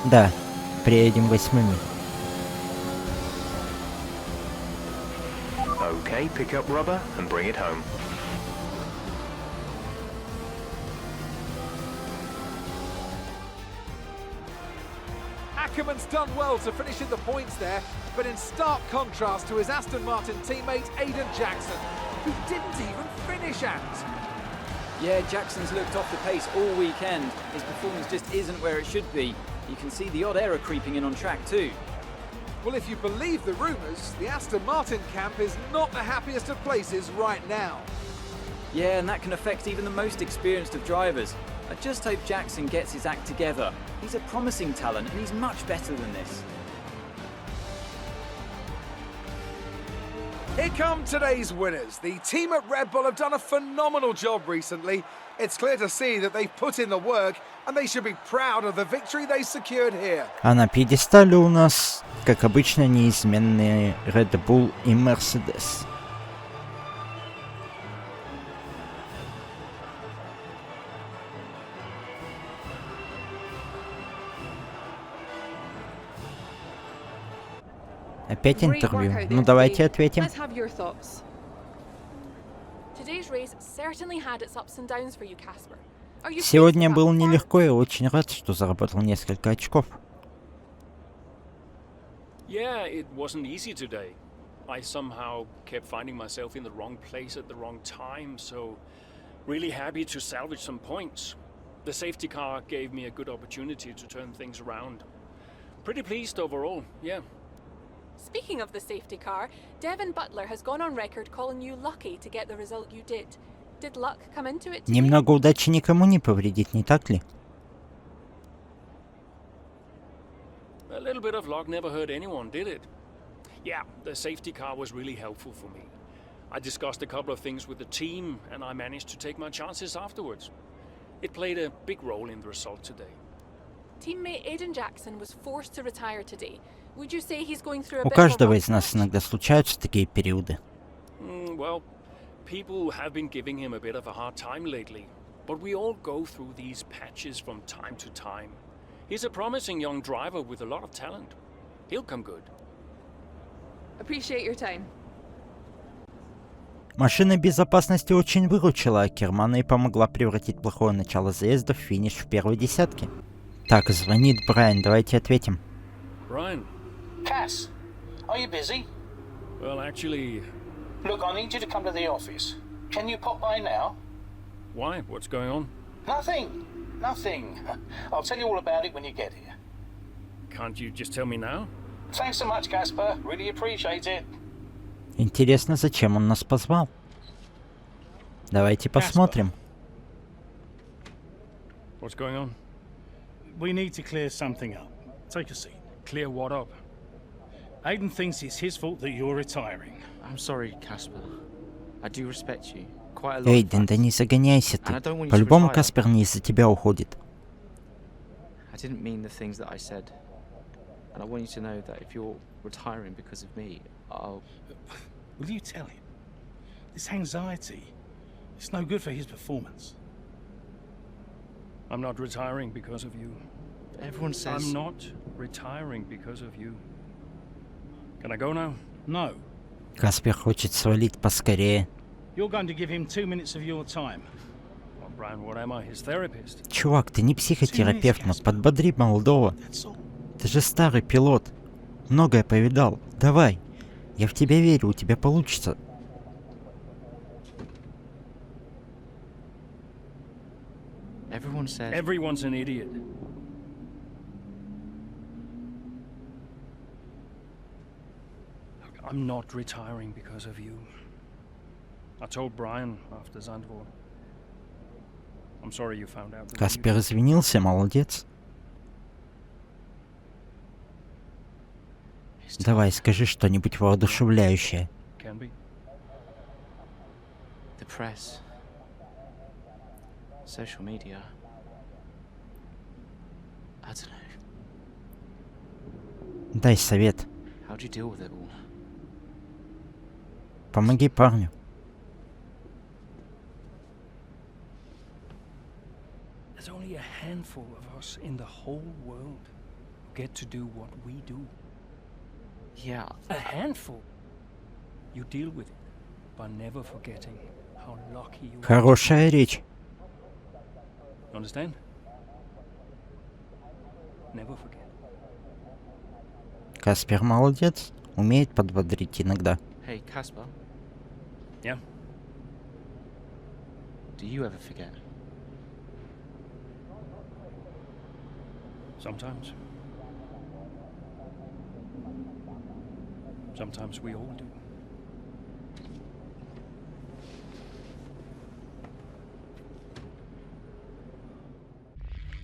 Speaker 1: Да, приедем 8-ми.
Speaker 4: Okay, pick up rubber and bring it home.
Speaker 5: Ackerman's done well to finish in the points there, but in stark contrast to his Aston Martin teammate Aiden Jackson, who didn't even finish at.
Speaker 6: Yeah, Jackson's looked off the pace all weekend. His performance just isn't where it should be. You can see the odd error creeping in on track too.
Speaker 5: Well, if you believe the rumours, the Aston Martin camp is not the happiest of places right now.
Speaker 6: Yeah, and that can affect even the most experienced of drivers. I just hope Jackson gets his act together. He's a promising talent and he's much better than this.
Speaker 5: Here come today's winners. The team at Red Bull have done a phenomenal job recently. It's clear to see that they've put in the work and they should be proud of the victory they secured here.
Speaker 1: А на пьедестале у нас, как обычно, неизменные Red Bull и Mercedes. Опять интервью. Ну давайте ответим. Сегодня было нелегко, и очень рад, что заработал несколько очков.
Speaker 2: Yeah, it wasn't easy today. I somehow kept finding myself in the wrong place at the wrong time, so really happy to salvage some points. The safety car gave me a good opportunity to turn things around. Pretty pleased overall, yeah.
Speaker 8: Speaking of the safety car, Devin Butler has gone on record calling you lucky to get the result you did. Did luck come into it today?
Speaker 1: Немного удачи никому не повредит, не так ли?
Speaker 2: A little bit of luck never hurt anyone, did it? Yeah, the safety car was really helpful for me. I discussed a couple of things with the team, and I managed to take my chances afterwards. It played a big role in the result today.
Speaker 8: Teammate Aiden Jackson was forced to retire today. Would you say he's going through a
Speaker 1: У
Speaker 8: bit of a
Speaker 1: каждого
Speaker 8: rough
Speaker 1: из нас
Speaker 8: patch?
Speaker 1: иногда случаются такие периоды.
Speaker 2: Well, people have been giving him a bit of a hard time lately, but we all go through these patches from time to time. He's a promising young driver with a lot of talent. He'll come good.
Speaker 8: Appreciate your time.
Speaker 1: Машина безопасности очень выручила Акермана и помогла превратить плохое начало заезда в финиш в первой десятке. Так, звонит Брайан, давайте ответим.
Speaker 2: Brian?
Speaker 12: Cass, are you busy?
Speaker 2: Well, actually...
Speaker 12: Look, I need you to come to the office. Can you pop by now?
Speaker 2: Why? What's going on?
Speaker 12: Nothing. I'll tell you all about it when you get here.
Speaker 2: Can't you just tell me now?
Speaker 12: Thanks so much, Casper. Really appreciate it.
Speaker 1: Интересно, зачем он нас позвал? Давайте посмотрим.
Speaker 2: What's going on?
Speaker 13: We need to clear something up. Take a seat.
Speaker 2: Clear what up?
Speaker 13: Aiden thinks it's his fault that you're retiring.
Speaker 9: I'm sorry, Casper. I do respect you. Quite a lot.
Speaker 1: Эйден, да не загоняйся ты. По-любому Каспер не из-за тебя уходит.
Speaker 9: I didn't mean the things that I said. And I want you to know that if you're retiring because of me, I'll...
Speaker 13: Will you tell him? This anxiety, it's no good for his performance.
Speaker 2: I'm not retiring because of you.
Speaker 9: Everyone says...
Speaker 2: I'm not retiring because of you. Can I go now?
Speaker 13: No.
Speaker 1: Каспер хочет свалить поскорее.
Speaker 13: You're going to give him 2 minutes of your time.
Speaker 2: Well, Brian, what am I, his therapist?
Speaker 1: Чувак, ты не психотерапевт, но подбодри молодого. Ты же старый пилот. Многое повидал. Давай. Я в тебя верю, у тебя получится.
Speaker 9: Everyone said...
Speaker 2: Everyone's an idiot. Look, I'm not retiring because of you. I told Brian after Zandvoort. I'm sorry you found out.
Speaker 1: Каспер извинился, молодец. Давай, скажи что-нибудь воодушевляющее.
Speaker 2: Can be.
Speaker 9: The press. Social media. I don't know.
Speaker 1: Дай совет.
Speaker 9: How do you deal with it all?
Speaker 1: Помоги парню.
Speaker 2: There's only a handful of us in the whole world who get to do what we do.
Speaker 9: Yeah.
Speaker 2: A handful. You deal with it by never forgetting how lucky you are.
Speaker 1: Хорошая речь.
Speaker 2: Understand? Never forget.
Speaker 1: Каспер молодец. Умеет подбодрить иногда.
Speaker 9: Hey, Casper.
Speaker 2: Yeah?
Speaker 9: Do you ever forget?
Speaker 2: Sometimes. Sometimes we all do.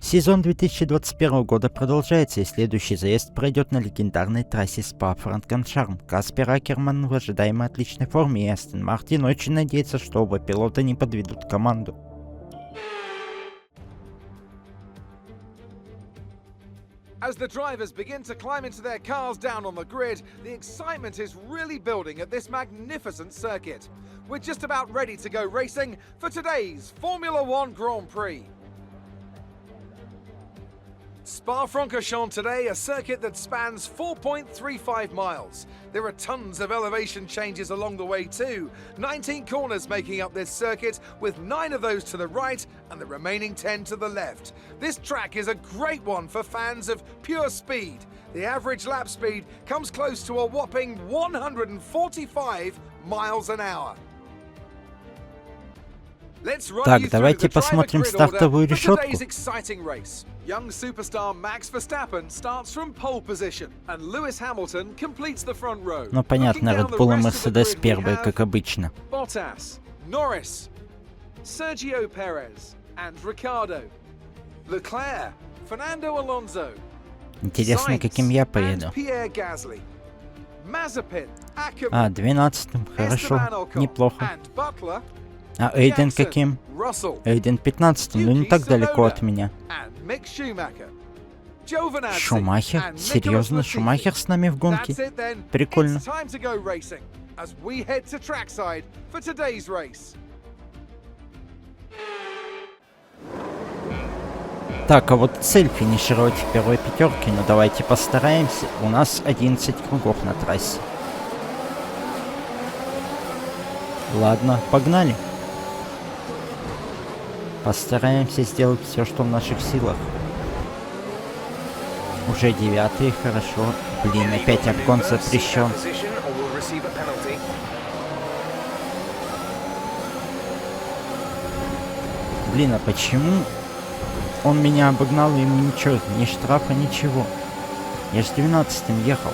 Speaker 1: Сезон 2021 года продолжается, и следующий заезд пройдет на легендарной трассе Спа-Франкорчамс. Каспер Акерман в ожидаемой отличной форме, и Астон Мартин очень надеется, что оба пилота не подведут команду.
Speaker 5: As the drivers begin to climb into their cars down on the grid, the excitement is really building at this magnificent circuit. We're just about ready to go racing for today's Formula One Grand Prix. Spa-Francorchamps today, a circuit that spans 4.35 miles. There are tons of elevation changes along the way too. 19 corners making up this circuit, with 9 of those to the right and the remaining 10 to the left. This track is a great one for fans of pure speed. The average lap speed comes close to a whopping 145 miles an hour.
Speaker 1: Так, давайте посмотрим стартовую решетку.
Speaker 5: Young superstar Max Verstappen starts from pole position, and Lewis Hamilton completes the front row.
Speaker 1: Ну понятно, Red Bull и Mercedes первые, как обычно.
Speaker 5: Bottas, Norris, Sergio Perez, and Ricciardo. Leclerc, Fernando Alonso.
Speaker 1: Интересно, каким я поеду. А, 12-м, хорошо, неплохо. А Эйден каким? Эйден 15-м, но не так далеко от меня. Шумахер? Серьезно, Шумахер с нами в гонке? Прикольно. Так, а вот цель финишировать в первой пятерке, но давайте постараемся. У нас 11 кругов на трассе. Ладно, погнали. Постараемся сделать все, что в наших силах. Уже 9-й, хорошо. Блин, опять обгон запрещен. Блин, а почему он меня обогнал, и ему ничего, ни штрафа, ничего? Я ж 12-м ехал.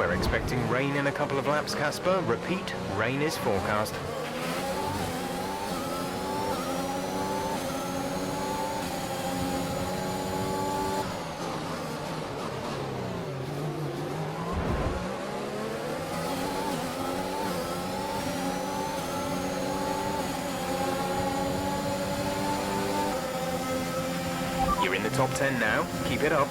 Speaker 4: We're expecting rain in a couple of laps, Casper. Repeat, rain is forecast. You're in the top 10 now. Keep it up.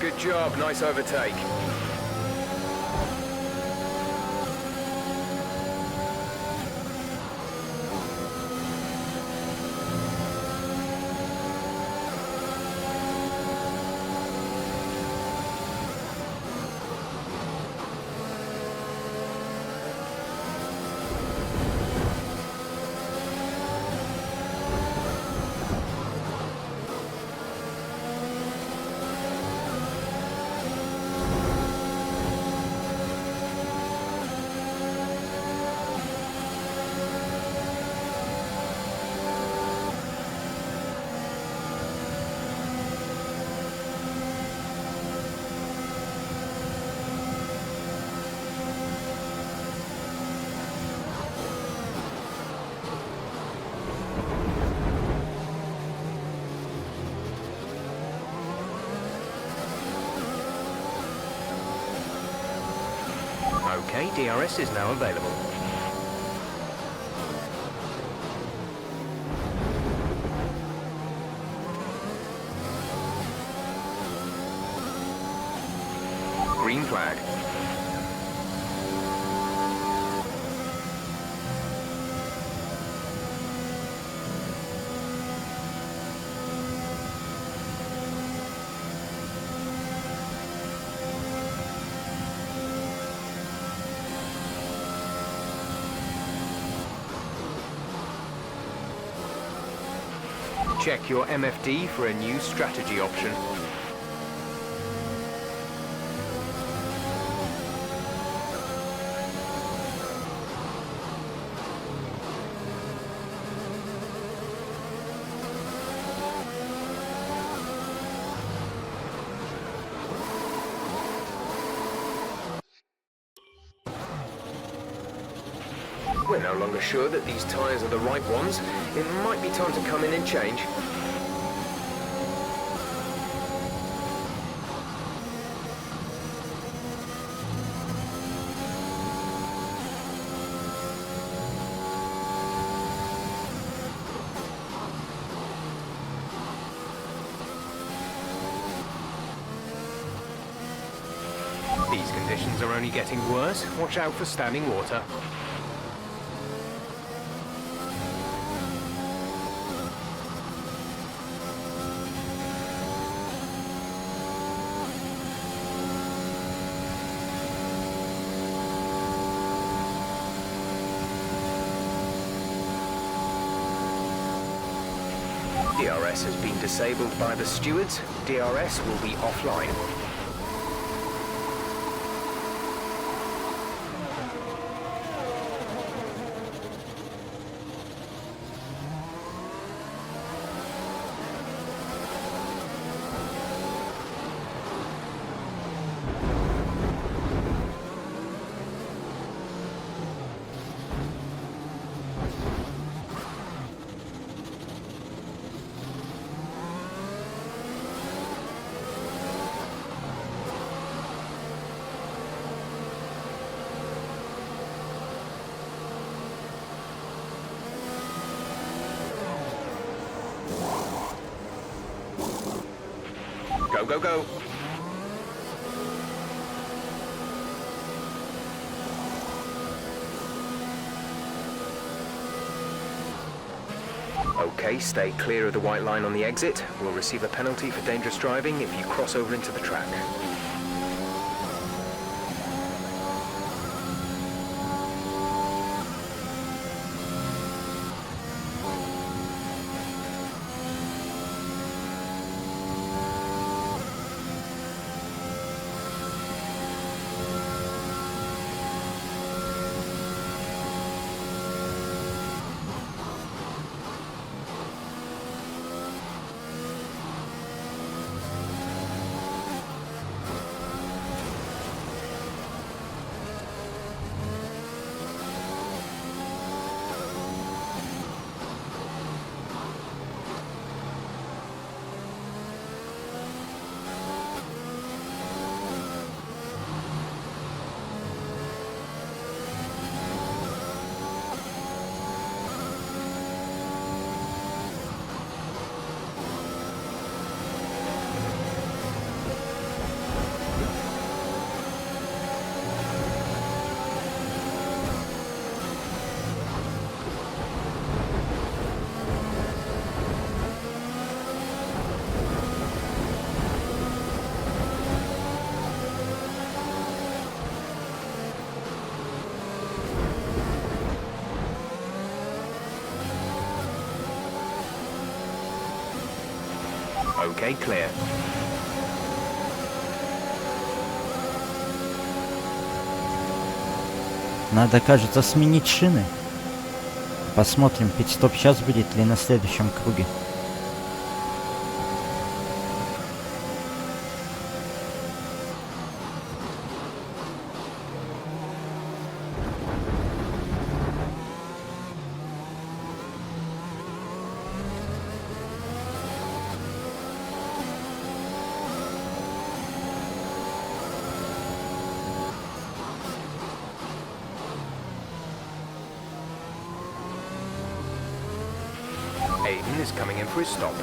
Speaker 4: Good job, nice overtake. Okay, DRS is now available. Green flag. Check your MFD for a new strategy option. We're no longer sure that these tyres are the right ones. It might be time to come in and change. These conditions are only getting worse. Watch out for standing water. DRS has been disabled by the stewards. DRS will be offline. Go, go, go. Okay, stay clear of the white line on the exit. We'll receive a penalty for dangerous driving if you cross over into the track. Okay, clear.
Speaker 1: Надо, кажется, сменить шины. Посмотрим, пит-стоп сейчас будет ли на следующем круге.
Speaker 4: Aiden is coming in for his stop.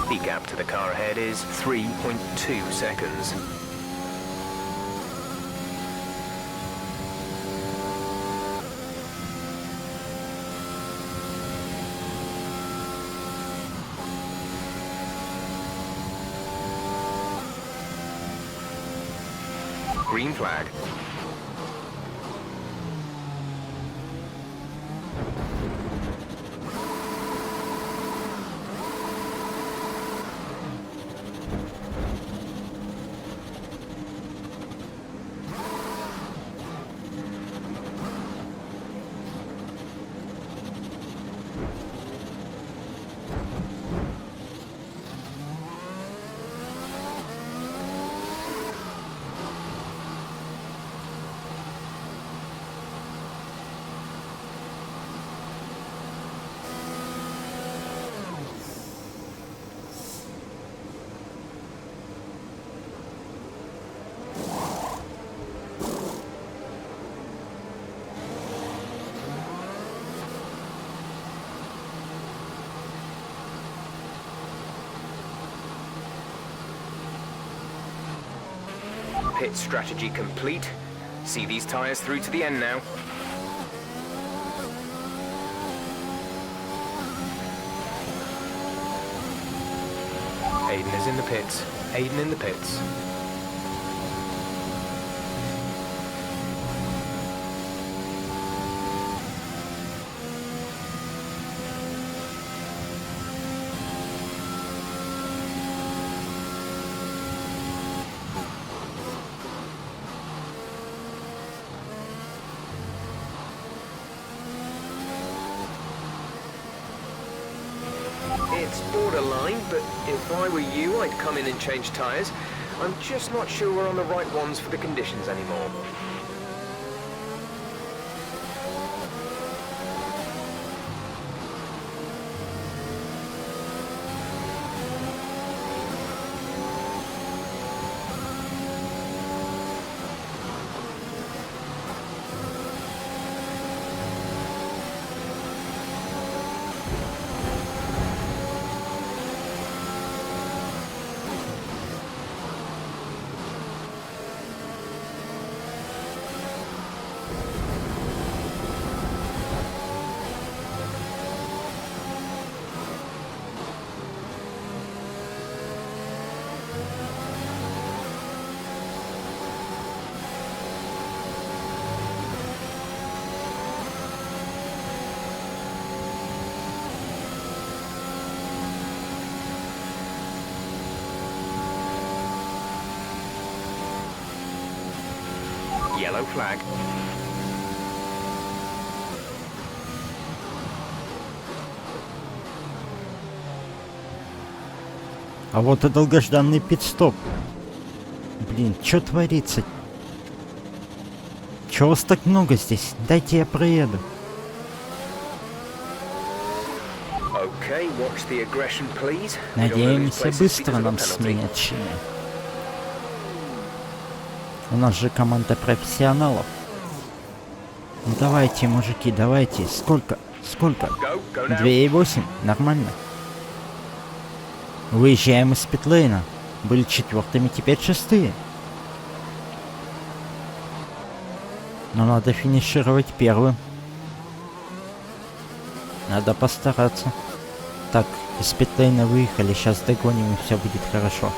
Speaker 4: The gap to the car ahead is 3.2 seconds. Green flag. Pit strategy complete. See these tyres through to the end now. Aiden is in the pits. Aiden in the pits. It's borderline, but if I were you, I'd come in and change tyres. I'm just not sure we're on the right ones for the conditions anymore. Yellow flag.
Speaker 1: А вот и долгожданный пит-стоп. Блин, что творится? Чего вас так много здесь? Дайте я проеду.
Speaker 4: Okay, watch the aggression, please.
Speaker 1: Надеемся, быстро нам сменят шины. У нас же команда профессионалов. Ну давайте, мужики, давайте. Сколько? 2,8? Нормально. Выезжаем из питлейна. Были четвертыми, теперь шестые. Но надо финишировать первым. Надо постараться. Так, из питлейна выехали, сейчас догоним и все будет хорошо.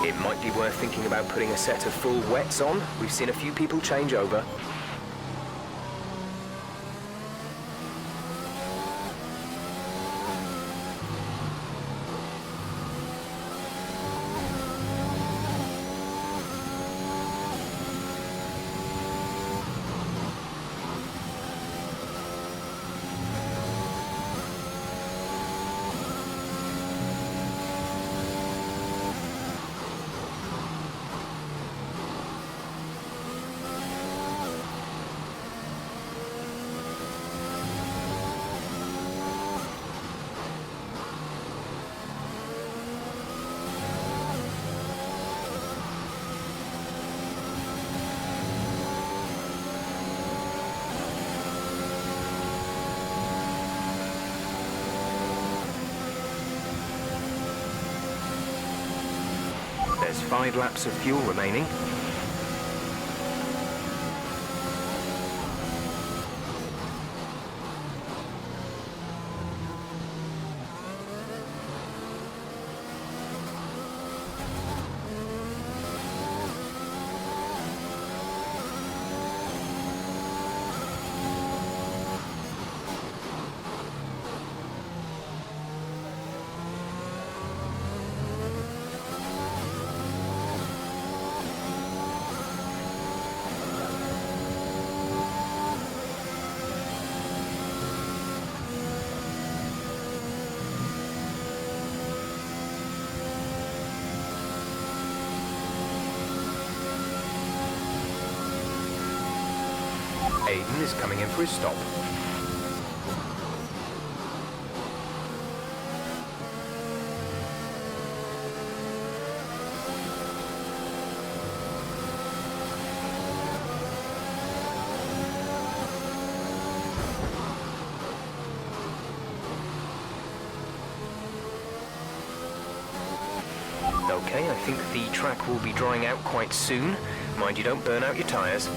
Speaker 4: It might be worth thinking about putting a set of full wets on. We've seen a few people change over. There's 5 laps of fuel remaining. Aiden is coming in for his stop. Okay, I think the track will be drying out quite soon. Mind you don't burn out your tyres.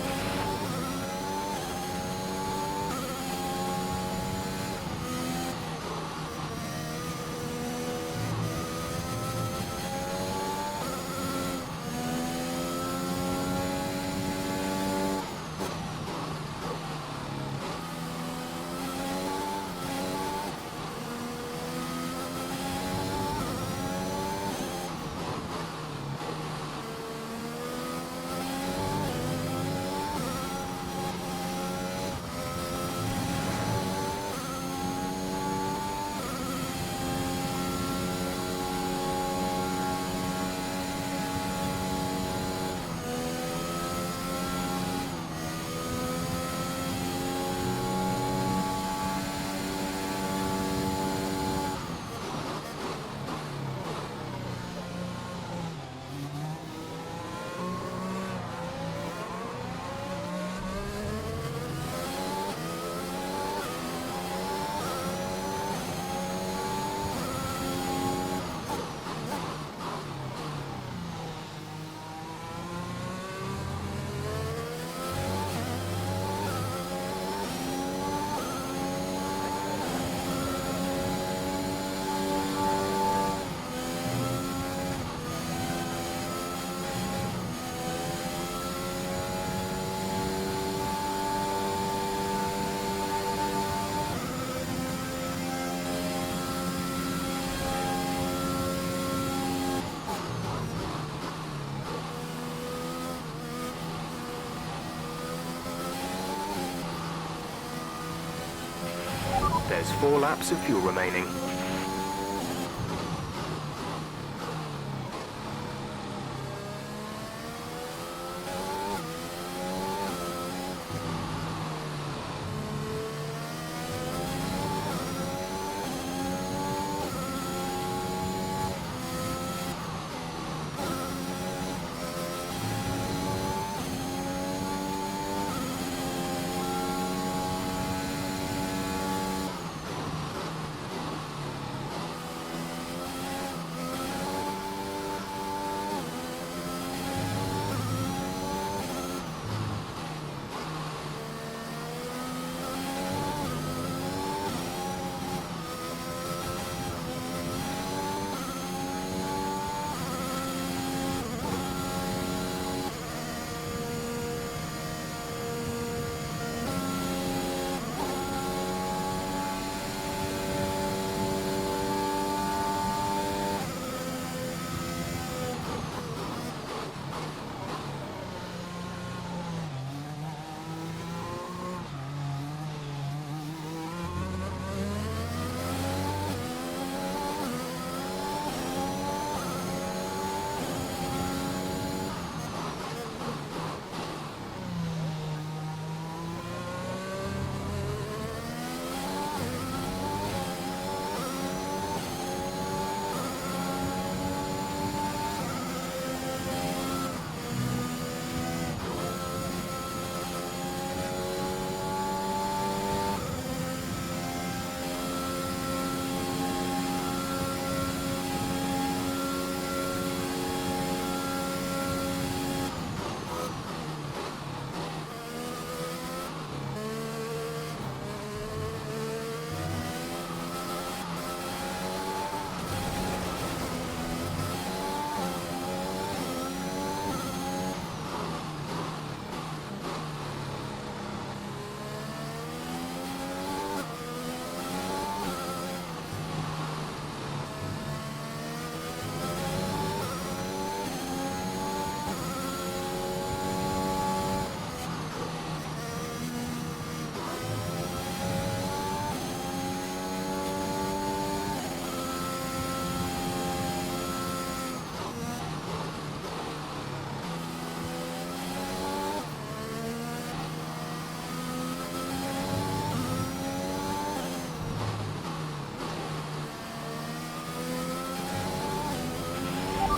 Speaker 4: There's 4 laps of fuel remaining.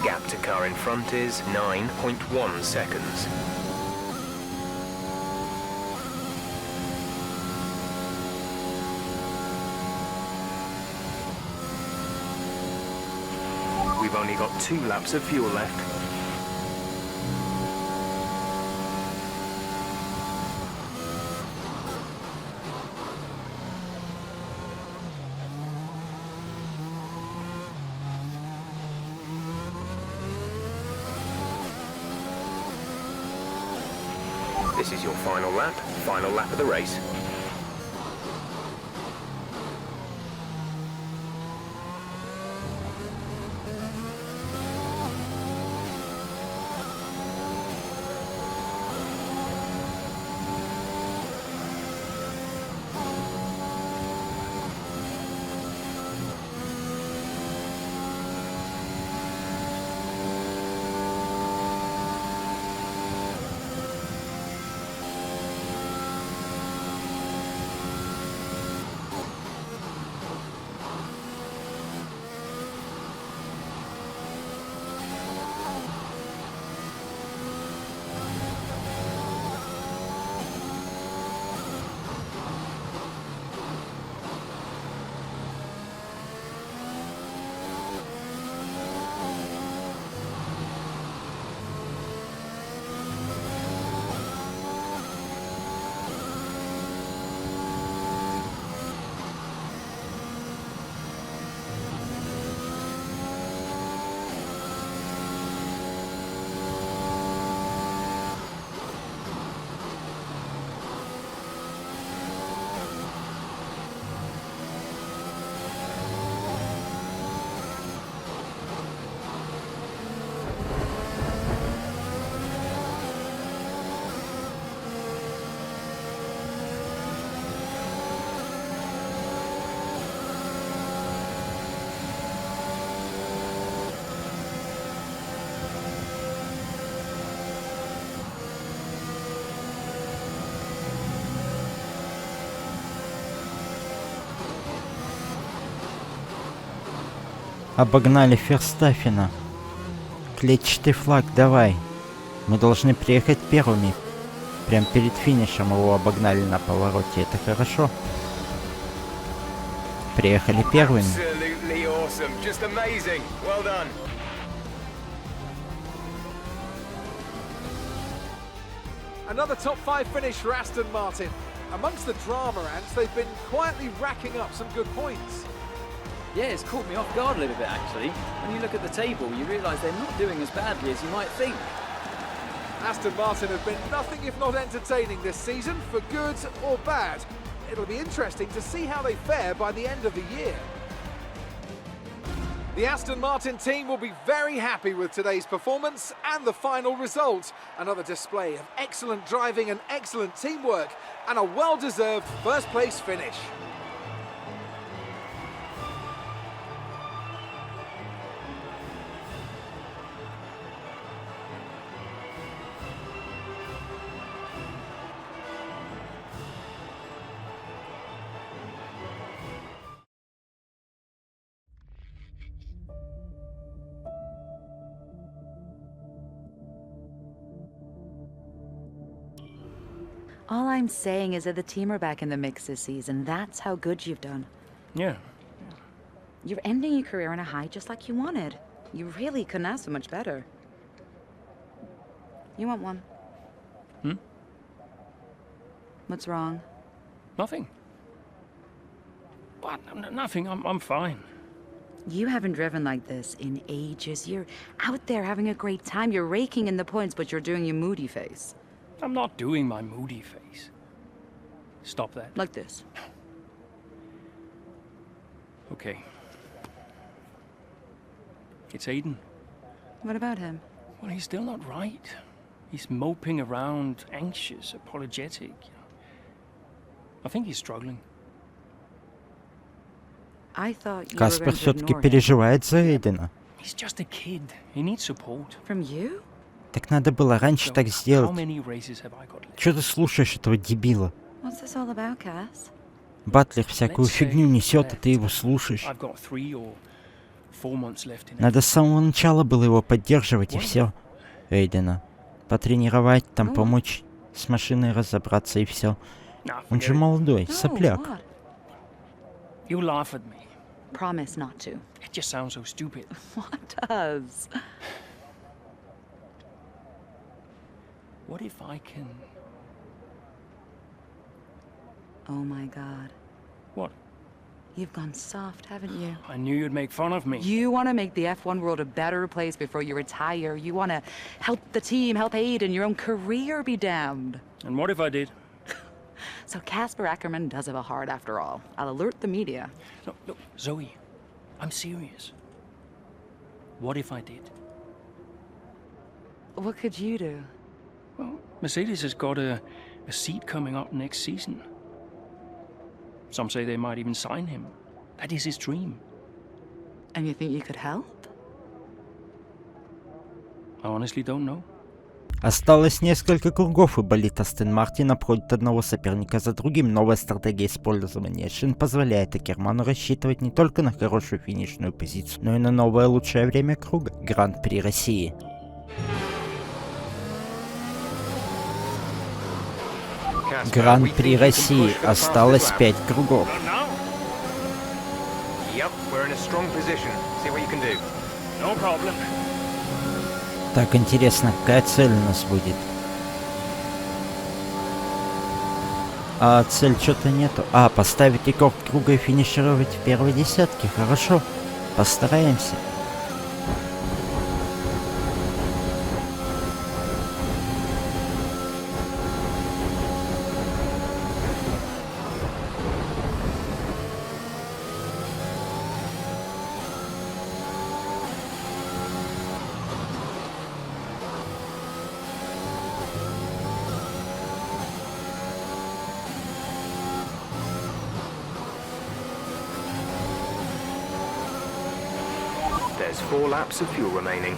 Speaker 4: Gap to car in front is 9.1 seconds. We've only only got 2 laps of fuel left. This is your final lap of the race.
Speaker 1: Обогнали Ферстаффена. Клетчатый флаг, давай. Мы должны приехать первыми. Прям перед финишем его обогнали на повороте. Это хорошо. Приехали первыми.
Speaker 4: Absolutely awesome. Just amazing. Well done.
Speaker 5: Another top 5 finish for Aston Martin. Amongst the drama ants, they've been quietly racking up some good points.
Speaker 6: Yeah, it's caught me off guard a little bit actually. When you look at the table, you realise they're not doing as badly as you might think.
Speaker 5: Aston Martin have been nothing if not entertaining this season, for good or bad. It'll be interesting to see how they fare by the end of the year. The Aston Martin team will be very happy with today's performance and the final result. Another display of excellent driving and excellent teamwork, and a well-deserved first-place finish.
Speaker 7: All I'm saying is that the team are back in the mix this season. That's how good you've done.
Speaker 2: Yeah.
Speaker 7: You're ending your career on a high just like you wanted. You really couldn't ask for much better. You want one?
Speaker 2: Hmm?
Speaker 7: What's wrong?
Speaker 2: Nothing. What? Nothing. I'm fine.
Speaker 7: You haven't driven like this in ages. You're out there having a great time. You're raking in the points, but you're doing your moody face.
Speaker 2: I'm not doing my moody face. Stop that.
Speaker 7: Like this.
Speaker 2: Okay. It's Aiden.
Speaker 7: What about him?
Speaker 2: Well, he's still not right. He's moping around, anxious, apologetic. I think he's struggling.
Speaker 7: I thought you
Speaker 1: Каспер
Speaker 7: were going to
Speaker 1: все-таки
Speaker 7: ignore him.
Speaker 1: переживает за Эйдена.
Speaker 2: He's just a kid. He needs support.
Speaker 7: From you?
Speaker 1: Так надо было раньше так
Speaker 2: How
Speaker 1: сделать.
Speaker 2: many races have I got left?
Speaker 1: Чё ты слушаешь этого дебила?
Speaker 7: What's this all about, Cass?
Speaker 1: Батлер всякую
Speaker 2: Let's say
Speaker 1: фигню несет, а
Speaker 2: left.
Speaker 1: ты его слушаешь.
Speaker 2: I've got 3 or 4 months left in
Speaker 1: Надо с самого начала было его поддерживать и
Speaker 2: What?
Speaker 1: все. Эйдена. Потренировать, там
Speaker 7: Oh.
Speaker 1: помочь с машиной разобраться и все.
Speaker 2: Nah,
Speaker 1: Он
Speaker 2: forget
Speaker 1: же
Speaker 2: it.
Speaker 1: молодой,
Speaker 7: No,
Speaker 1: сопляк.
Speaker 7: what?
Speaker 2: You laugh at me.
Speaker 7: Promise not to.
Speaker 2: It just sounds so stupid.
Speaker 7: What does?
Speaker 2: What if I can...
Speaker 7: Oh my god.
Speaker 2: What?
Speaker 7: You've gone soft, haven't you?
Speaker 2: I knew you'd make fun of me.
Speaker 7: You want to make the F1 world a better place before you retire. You want to help the team, help Aiden, your own career be damned.
Speaker 2: And what if I did?
Speaker 7: So Casper Ackerman does have a heart after all. I'll alert the media.
Speaker 2: Look, Zoe, I'm serious. What if I did?
Speaker 7: What could you do?
Speaker 2: Well, Mercedes has got a seat coming up next season. Some say they might even sign him. That is his dream.
Speaker 7: And you think you could help?
Speaker 2: I honestly don't know.
Speaker 1: Осталось несколько кругов, и болид Aston Martin обходит одного соперника за другим. Новая стратегия использования шин позволяет Акерману рассчитывать не только на хорошую финишную позицию, но и на новое лучшее время круга — Гран-при России. Гран-при России. Осталось 5 кругов. Так, интересно, какая цель у нас будет? А цель что-то нету. А, поставить рекорд круга и финишировать в первой десятке. Хорошо. Постараемся.
Speaker 4: There's 4 laps of fuel remaining.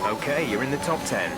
Speaker 4: Okay, you're in the top 10.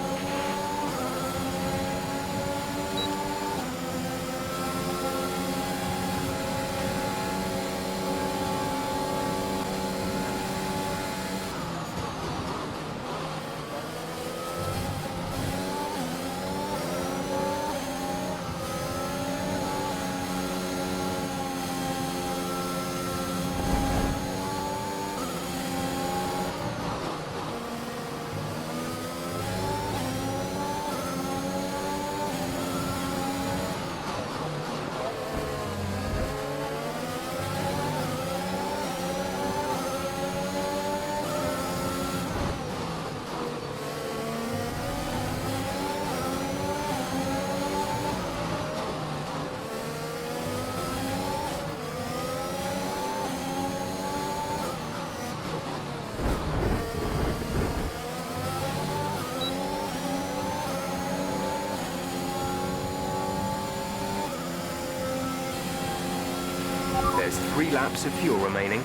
Speaker 4: There's 3 laps of fuel remaining.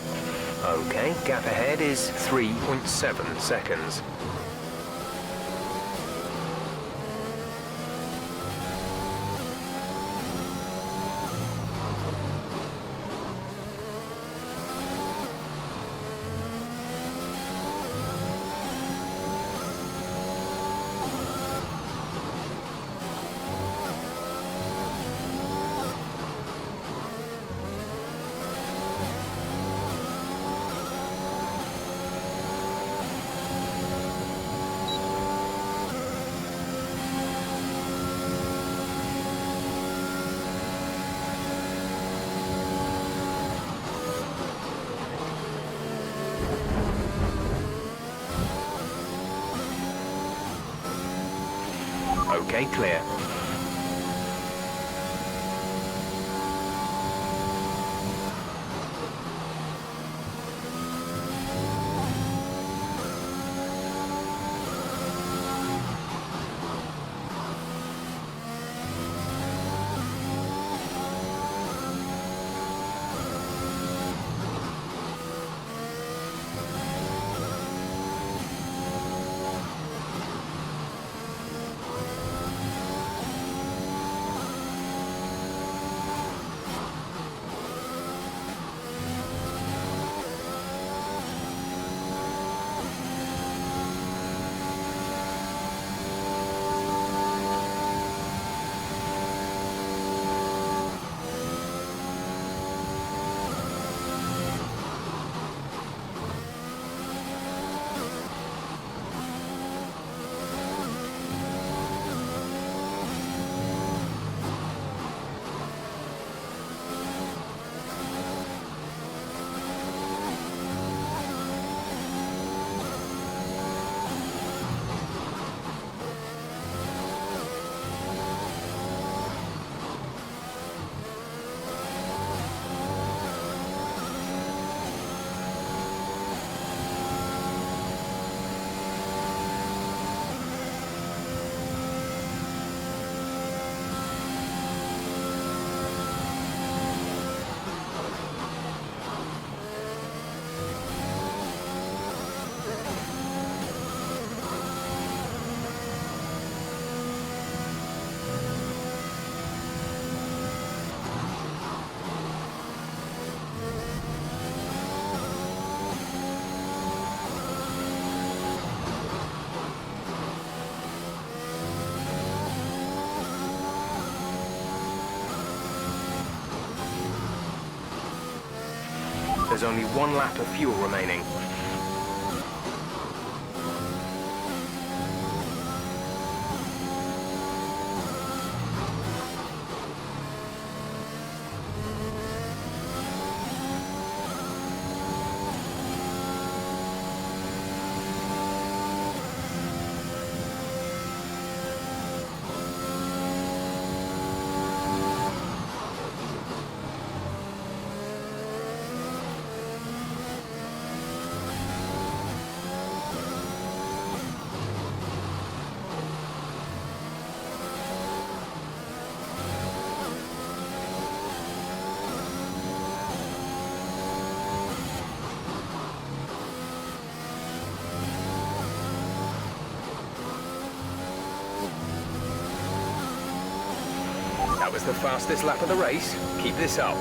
Speaker 4: Okay, gap ahead is 3.7 seconds. Okay, clear. There's only one lap of fuel remaining. That was the fastest lap of the race. Keep this up.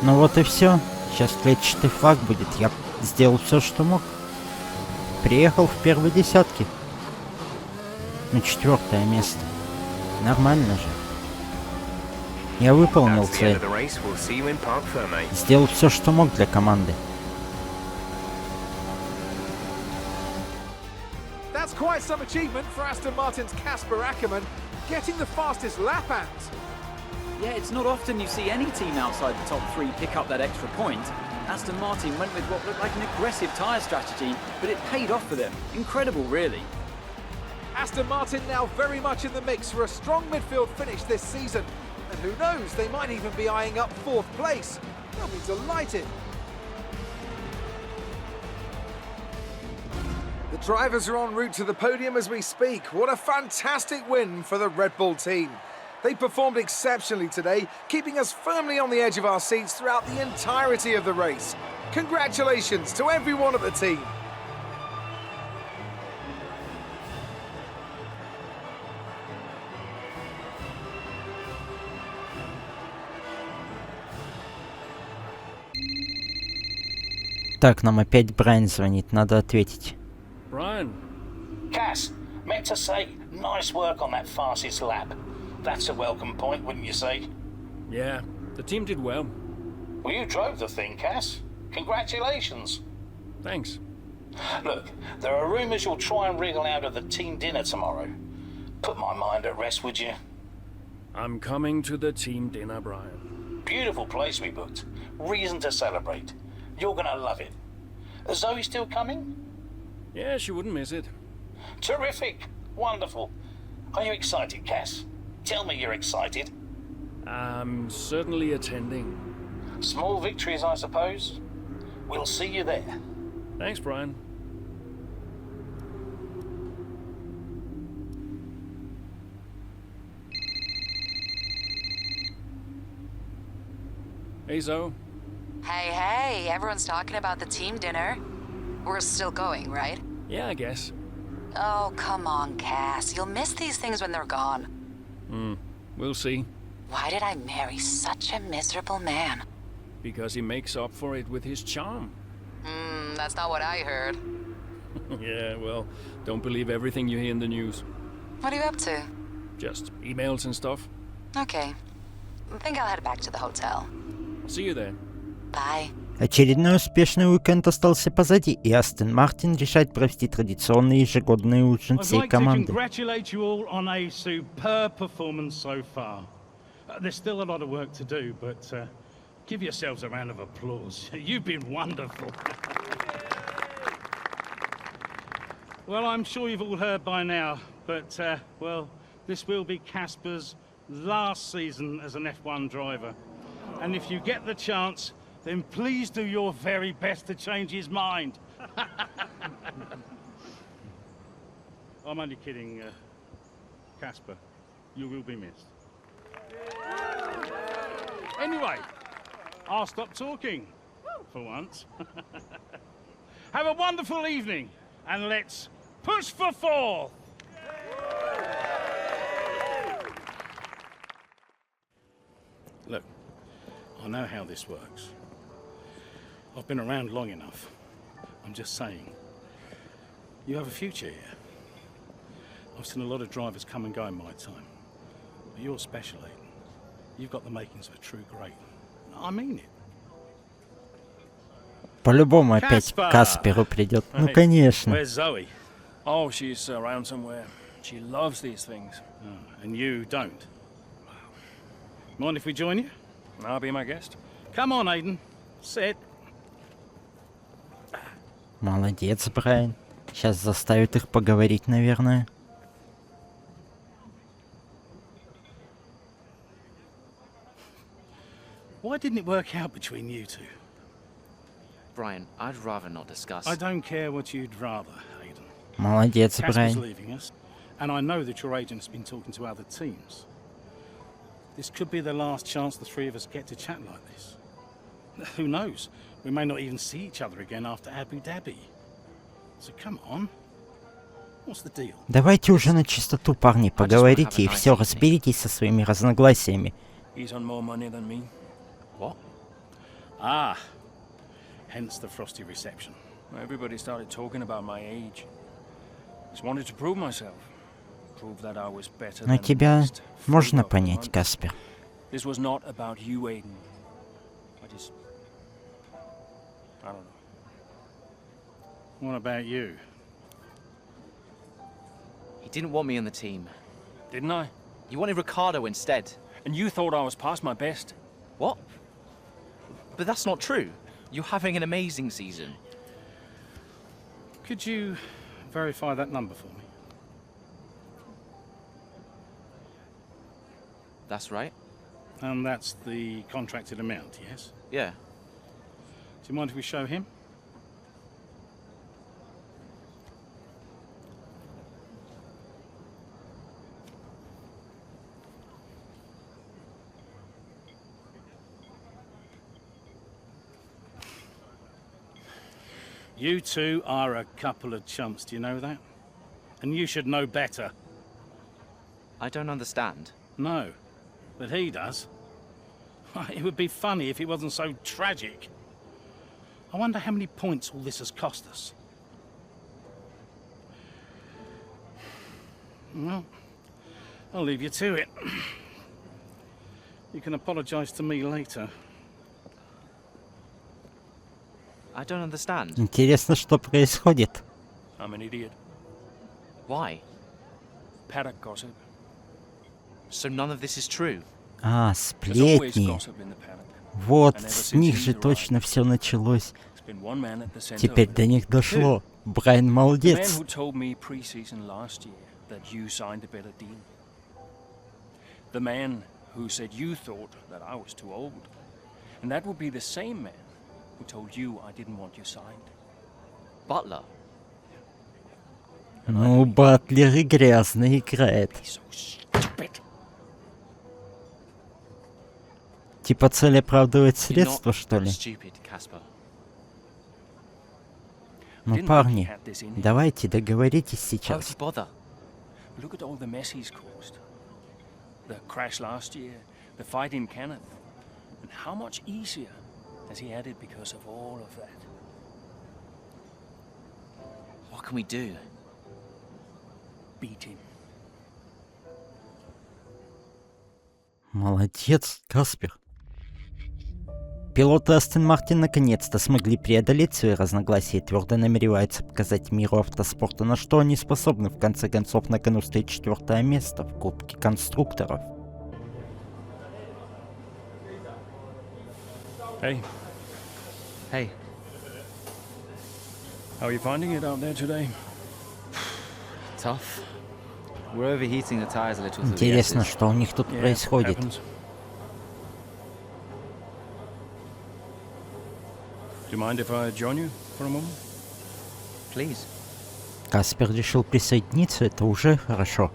Speaker 1: Ну вот и все. Сейчас клетчатый флаг будет. Я сделал все, что мог. Приехал в первой десятке. На 4-е место. Нормально же. Я выполнил цель. Сделал все, что мог для команды.
Speaker 5: That's quite some achievement for Aston Martin's Casper Ackermann, getting the fastest lap out.
Speaker 6: Yeah, it's not often you see any team outside the top 3 pick up that extra point. Aston Martin went with what looked like an aggressive tyre strategy, but it paid off for them. Incredible, really.
Speaker 5: Aston Martin now very much in the mix for a strong midfield finish this season. And who knows, they might even be eyeing up 4th place. They'll be delighted. The drivers are en route to the podium as we speak. What a fantastic win for the Red Bull team. They performed exceptionally today, keeping us firmly on the edge of our seats throughout the entirety of the race. Congratulations to everyone at the team.
Speaker 1: Так, нам опять Брайан звонит, надо ответить.
Speaker 2: Brian.
Speaker 12: Cass, meant to say, nice work on that fastest lap. That's a welcome point, wouldn't you say?
Speaker 2: Yeah, the team did well.
Speaker 12: Well, you drove the thing, Cass. Congratulations.
Speaker 2: Thanks.
Speaker 12: Look, there are rumours you'll try and wriggle out of the team dinner tomorrow. Put my mind at rest, would you?
Speaker 2: I'm coming to the team dinner, Brian.
Speaker 12: Beautiful place we booked. Reason to celebrate. You're gonna love it. Is Zoe still coming?
Speaker 2: Yeah, she wouldn't miss it.
Speaker 12: Terrific. Wonderful. Are you excited, Cass? Tell me you're excited.
Speaker 2: I'm certainly attending.
Speaker 12: Small victories, I suppose. We'll see you there.
Speaker 2: Thanks, Brian. Hey, Zoe.
Speaker 7: Hey, everyone's talking about the team dinner. We're still going, right?
Speaker 2: Yeah, I guess.
Speaker 7: Oh, come on, Cass. You'll miss these things when they're gone.
Speaker 2: We'll see.
Speaker 7: Why did I marry such a miserable man?
Speaker 2: Because he makes up for it with his charm.
Speaker 7: That's not what I heard.
Speaker 2: Yeah, well, don't believe everything you hear in the news.
Speaker 7: What are you up to?
Speaker 2: Just emails and stuff.
Speaker 7: Okay. I think I'll head back to the hotel.
Speaker 2: I'll see you there.
Speaker 7: Bye.
Speaker 1: Очередной успешный уикенд остался позади, и Астон Мартин решает провести традиционный ежегодный ужин
Speaker 13: I'd
Speaker 1: всей
Speaker 13: like to
Speaker 1: команды.
Speaker 13: congratulate you all on a superb performance so far. There's still a lot of work to do, but give yourselves a round of applause. You've been wonderful. Well, I'm sure you've all heard by now, but, well, this will be Casper's last season as an F1 driver. And if you get the chance, then please do your very best to change his mind. I'm only kidding, Casper. You will be missed. Anyway, I'll stop talking, for once. Have a wonderful evening, and let's push for fourth! Look, I know how this works. I've been around long enough. I'm just saying, you have a future here. I've seen a lot of drivers come and go in my time. But you're special, Aiden. You've got the makings of a true great. I mean it.
Speaker 1: По-любому опять к Касперу придет. Ну, конечно.
Speaker 13: Where's Zoe?
Speaker 2: Oh, she's around somewhere. She loves these things.
Speaker 13: Oh, and you don't? Mind if we join you?
Speaker 2: I'll be my guest.
Speaker 13: Come on, Aiden. Sit.
Speaker 1: Молодец, Брайан. Сейчас заставит их поговорить, наверное.
Speaker 13: Why didn't it work out between you two?
Speaker 9: Brian, I'd rather not discuss.
Speaker 13: I don't care what you'd rather, Aiden.
Speaker 1: Молодец,
Speaker 13: Casper's
Speaker 1: Брайан.
Speaker 13: leaving us, and I know that your agent's been talking to other teams. This could be the last chance the three of us get to chat like this. Who knows? We may not even see each other again after Abu Dhabi. So come on. What's the deal?
Speaker 1: Давайте уже на чистоту, парни, поговорите и все, разберитесь со своими разногласиями.
Speaker 2: He's on more money than me.
Speaker 13: What? Ah, hence the frosty reception.
Speaker 2: Everybody started talking about my age. Just wanted to prove myself. Prove that I was better
Speaker 1: Но
Speaker 2: than
Speaker 1: тебя
Speaker 2: most.
Speaker 1: можно понять, Каспер.
Speaker 2: This was not about you, Aiden. I don't know.
Speaker 13: What about you?
Speaker 9: He didn't want me on the team.
Speaker 2: Didn't I?
Speaker 9: You wanted Ricardo instead.
Speaker 2: And you thought I was past my best.
Speaker 9: What? But that's not true. You're having an amazing season.
Speaker 13: Could you verify that number for me?
Speaker 9: That's right.
Speaker 13: And that's the contracted amount, yes?
Speaker 9: Yeah.
Speaker 13: Do you mind if we show him? You two are a couple of chumps, do you know that? And you should know better.
Speaker 9: I don't understand.
Speaker 13: No, but he does. It would be funny if it wasn't so tragic. I wonder how many points all this has cost us. Well, I'll leave you to it. You can apologize to me later.
Speaker 9: I don't understand.
Speaker 1: Интересно, что происходит.
Speaker 2: I'm an idiot.
Speaker 9: Why?
Speaker 2: Paddock gossip.
Speaker 9: So none of this is true?
Speaker 1: А,
Speaker 2: There's always
Speaker 1: сплетни.
Speaker 2: gossip in the paddock.
Speaker 1: Вот,
Speaker 2: And ever
Speaker 1: с
Speaker 2: since
Speaker 1: них
Speaker 2: he's
Speaker 1: же
Speaker 2: arrived,
Speaker 1: точно все началось.
Speaker 2: there's been one man at the center
Speaker 1: Теперь
Speaker 2: of
Speaker 1: до
Speaker 2: it.
Speaker 1: них дошло. Брайан
Speaker 2: The man
Speaker 1: молодец.
Speaker 2: who told me pre-season last year that you signed a better deal. The man who said you thought that I was too old. And that would be the same man who told you I didn't want you signed.
Speaker 9: Butler.
Speaker 1: Ну, Батлер и грязно играет.
Speaker 2: So stupid.
Speaker 1: Типа цель оправдывает
Speaker 9: You're
Speaker 1: средства,
Speaker 9: not
Speaker 1: что ли?
Speaker 9: stupid, Casper.
Speaker 1: Ну, парни, давайте договоритесь
Speaker 9: Why would
Speaker 1: сейчас.
Speaker 9: you bother?
Speaker 2: Look at all the mess he's caused. The crash last year, the fight in Canada. And how much easier has he had it because of all of that?
Speaker 9: What can we do?
Speaker 2: Beat him.
Speaker 1: Молодец, Каспер. Пилоты Aston Martin наконец-то смогли преодолеть свои разногласия и твердо намереваются показать миру автоспорта, на что они способны. В конце концов, на кону стоит 4-е место в Кубке конструкторов.
Speaker 2: Hey.
Speaker 9: Hey.
Speaker 2: How are you finding it out there today?
Speaker 9: Tough. We're overheating the tires a little.
Speaker 1: Интересно, что у них тут происходит.
Speaker 2: Do you mind if I join you for a moment?
Speaker 9: Please.
Speaker 1: Каспер решил присоединиться, это уже хорошо.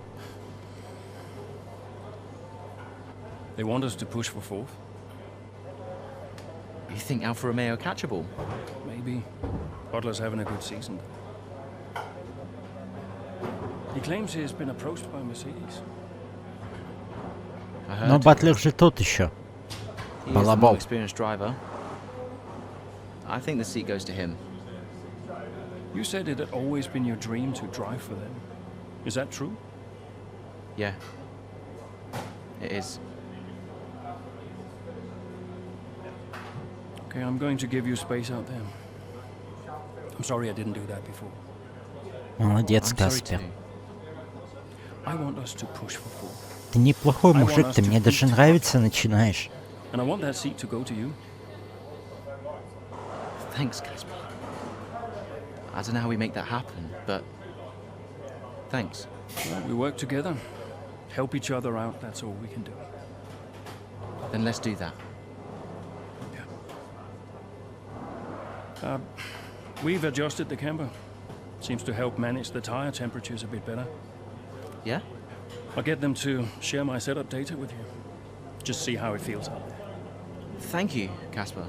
Speaker 2: They want us to push for fourth.
Speaker 9: You think Alfa Romeo catchable?
Speaker 2: Maybe. Butler's having a good season. He claims he's been approached by Mercedes.
Speaker 1: Но Батлер же тот еще. Балабол.
Speaker 9: Experienced driver. I think the seat goes to him.
Speaker 2: You said it had always been your dream to drive for them. Is that true?
Speaker 9: Yeah. It is.
Speaker 2: Okay, I'm going to give you space out there. I'm sorry I didn't do that before.
Speaker 1: Молодец, Каспер.
Speaker 2: I want us to push for fourth.
Speaker 1: Ты неплохой мужик, ты мне даже нравится начинаешь.
Speaker 2: And I want that seat to go to you.
Speaker 9: Thanks, Casper. I don't know how we make that happen, but thanks.
Speaker 2: Well, we work together, help each other out, that's all we can do.
Speaker 9: Then let's do that.
Speaker 2: We've adjusted the camber. Seems to help manage the tire temperatures a bit better.
Speaker 9: Yeah?
Speaker 2: I'll get them to share my setup data with you. Just see how it feels out there.
Speaker 9: Thank you, Casper.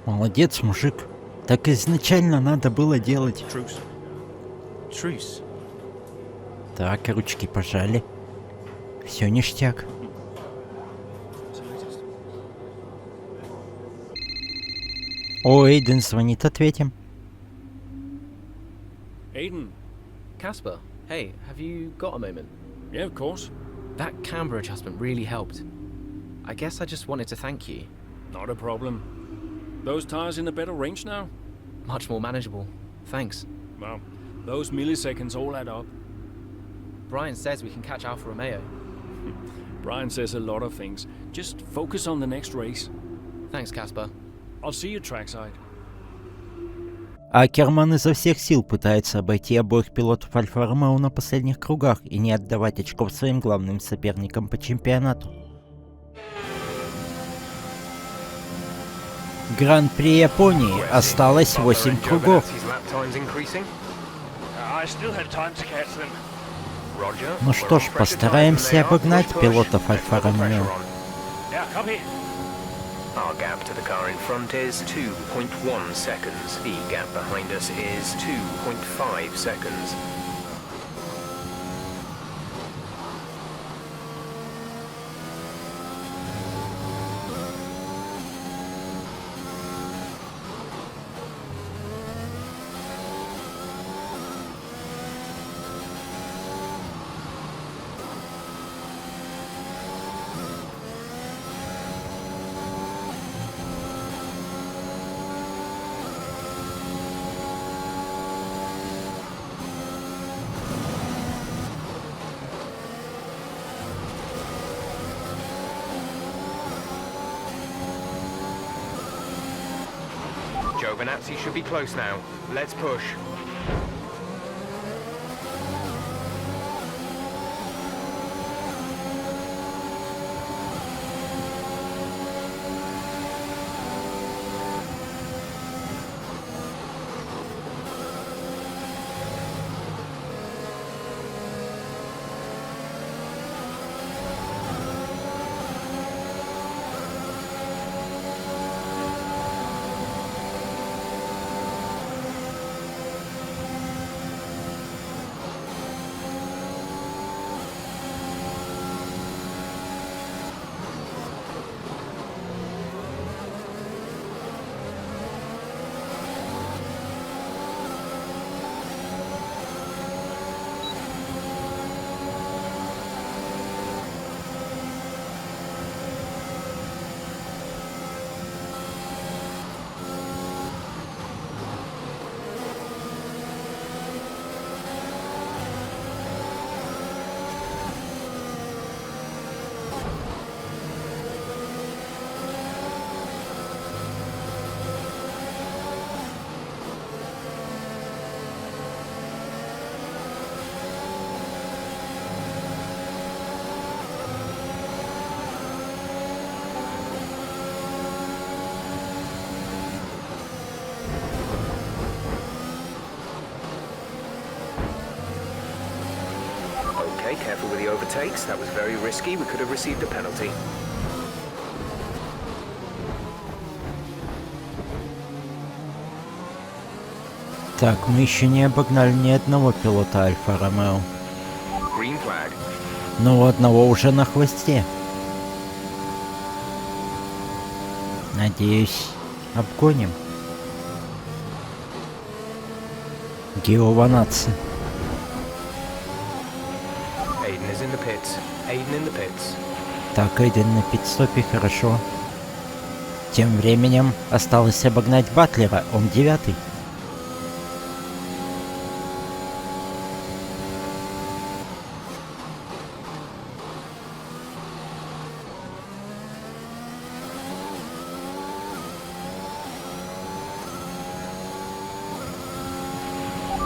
Speaker 1: Молодец, мужик. Так изначально надо было делать.
Speaker 2: Truce.
Speaker 9: Truce.
Speaker 1: Так, ручки пожали. Все ништяк. О, Эйден звонит, ответим.
Speaker 2: Aiden.
Speaker 14: Casper, hey, have you got a moment?
Speaker 2: Yeah, of course.
Speaker 14: That camber adjustment really helped. I guess I just wanted to thank you.
Speaker 2: Not a problem. Those tires in a better range now?
Speaker 14: Much more manageable. Thanks.
Speaker 2: Well, those milliseconds all add up.
Speaker 14: Brian says we can catch Alfa Romeo.
Speaker 2: Brian says a lot of things. Just focus on the next race.
Speaker 14: Thanks, Casper.
Speaker 2: I'll see you trackside.
Speaker 1: Акерман изо всех сил пытается обойти обоих пилотов Альфа Ромео на последних кругах и не отдавать очков своим главным соперникам по чемпионату. Гран-при Японии осталось 8 кругов. Ну что ж, постараемся обогнать пилотов Альфа Ромео.
Speaker 4: Our gap to the car in front is 2.1 seconds. The gap behind us is 2.5 seconds. Giovinazzi should be close now. Let's push. Okay, careful with the overtakes. That was very risky. We could have received a penalty.
Speaker 1: Так, мы еще не обогнали ни одного пилота Альфа Ромео.
Speaker 4: Green flag.
Speaker 1: Но у одного уже на хвосте. Надеюсь, обгоним. Геованация.
Speaker 4: Aiden is in the pits. Aiden in the pits.
Speaker 1: Так, Эйден на пит-стопе, хорошо. Тем временем осталось обогнать Батлера, он 9-й.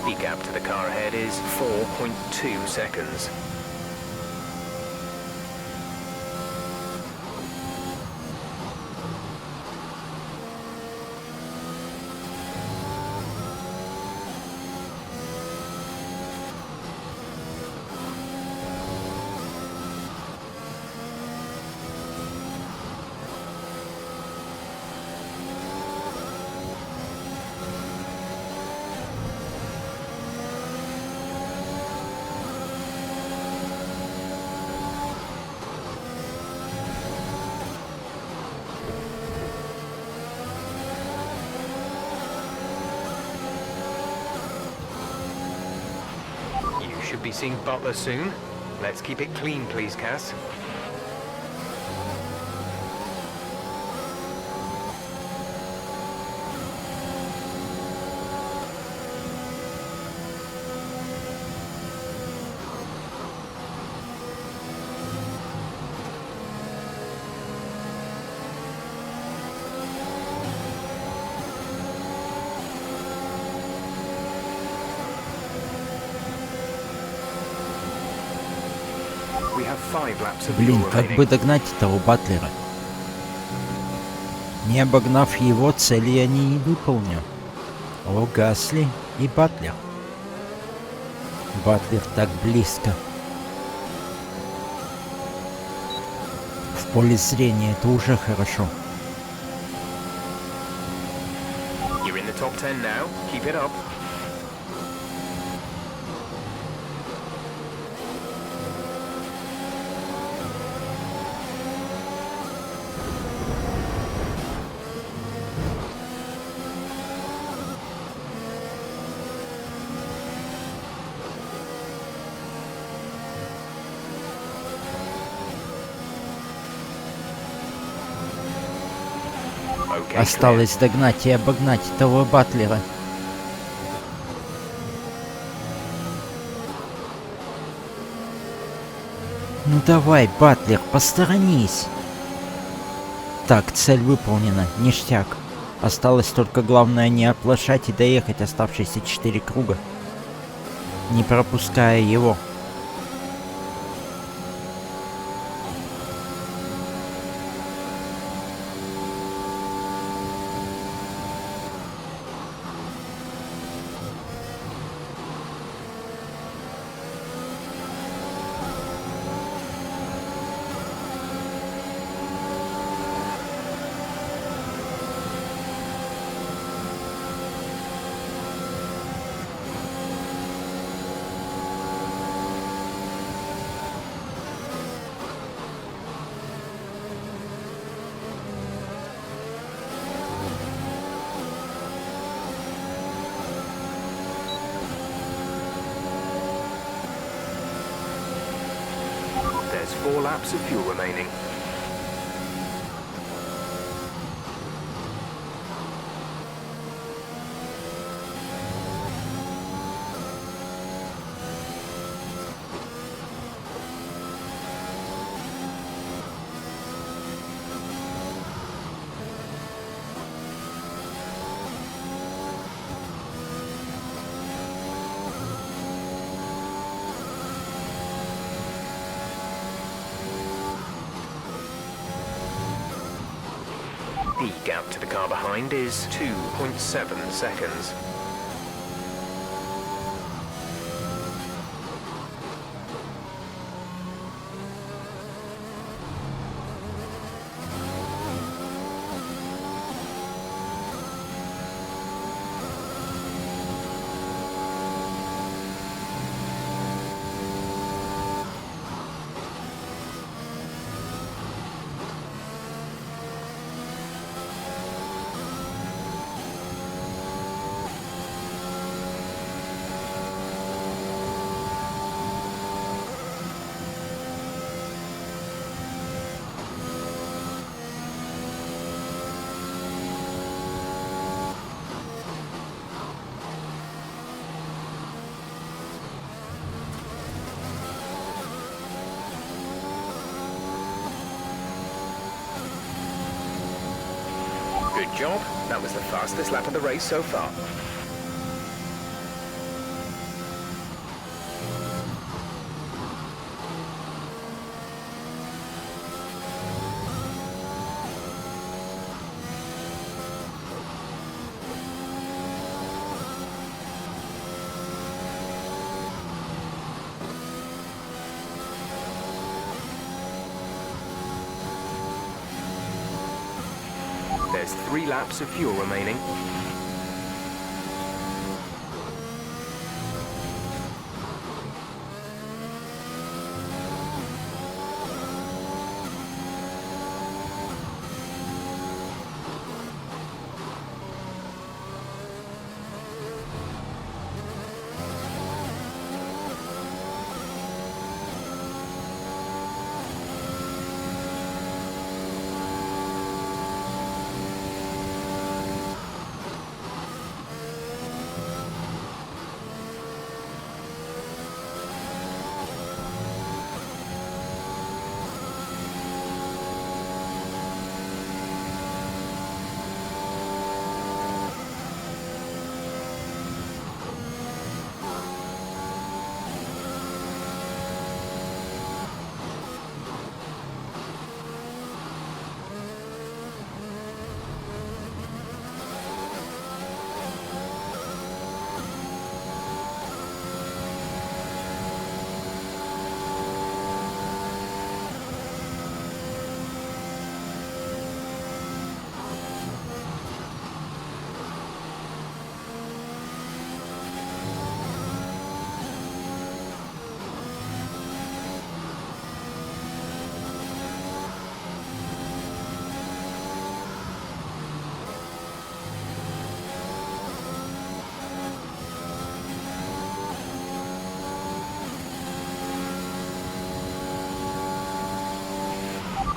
Speaker 4: The gap to the car ahead is 4.2 seconds. Should be seeing Butler soon. Let's keep it clean, please, Cass. We have 5 laps of
Speaker 1: Блин,
Speaker 4: fuel
Speaker 1: как
Speaker 4: remaining.
Speaker 1: бы догнать этого Батлера? Не обогнав его, цели я не выполню. О, Гасли и Батлер. Батлер так близко. В поле зрения это уже хорошо.
Speaker 4: You're in the top 10 now. Keep it up.
Speaker 1: Осталось догнать и обогнать этого Батлера. Ну давай, Батлер, посторонись. Так, цель выполнена, ништяк. Осталось только главное не оплошать и доехать оставшиеся 4 круга, не пропуская его.
Speaker 4: There's 4 laps of fuel remaining. The gap to the car behind is 2.7 seconds. Good job. That was the fastest lap of the race so far. There's 3 laps of fuel remaining.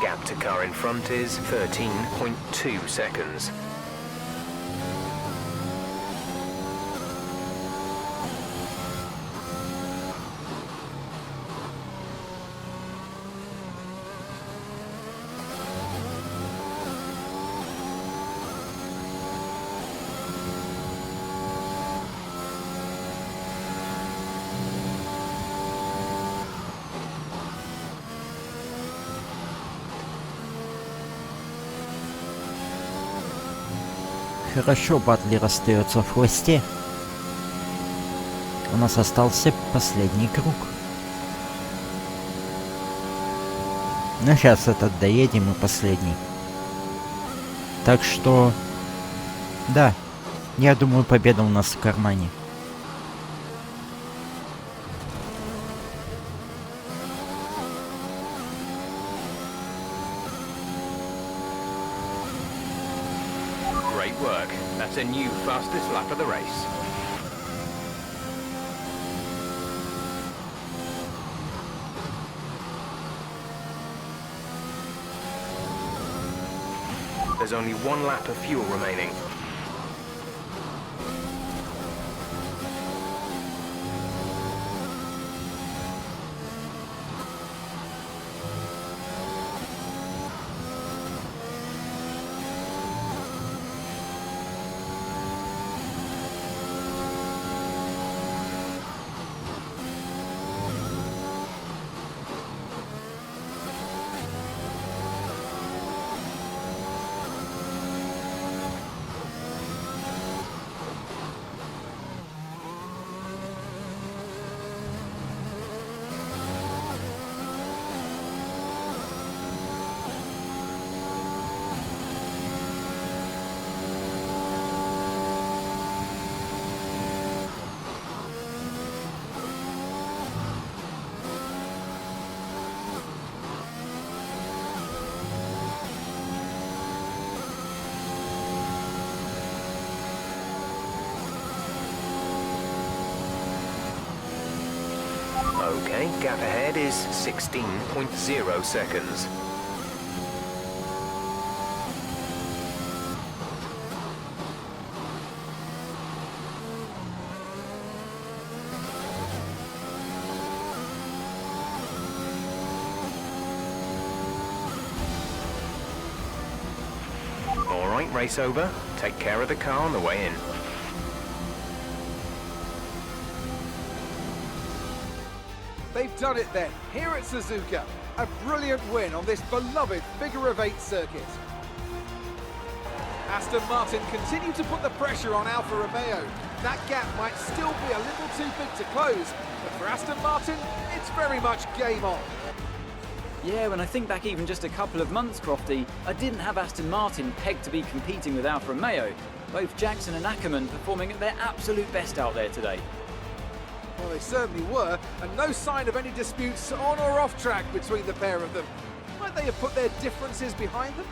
Speaker 4: Gap to car in front is 13.2 seconds.
Speaker 1: Хорошо, Батлер остается в хвосте. У нас остался последний круг. Ну, сейчас этот доедем и последний. Так что... Да, я думаю, победа у нас в кармане.
Speaker 4: Great work. That's a new fastest lap of the race. There's only 1 lap of fuel remaining. Okay, gap ahead is 16.0 seconds. Right race over. Take care of the car on the way in.
Speaker 5: They've done it then, here at Suzuka. A brilliant win on this beloved figure-of-8 circuit. Aston Martin continue to put the pressure on Alfa Romeo. That gap might still be a little too big to close, but for Aston Martin, it's very much game on.
Speaker 6: Yeah, when I think back even just a couple of months, Crofty, I didn't have Aston Martin pegged to be competing with Alfa Romeo. Both Jackson and Ackerman performing at their absolute best out there today.
Speaker 5: Well, they certainly were, and no sign of any disputes on or off track between the pair of them. Might they have put their differences behind them?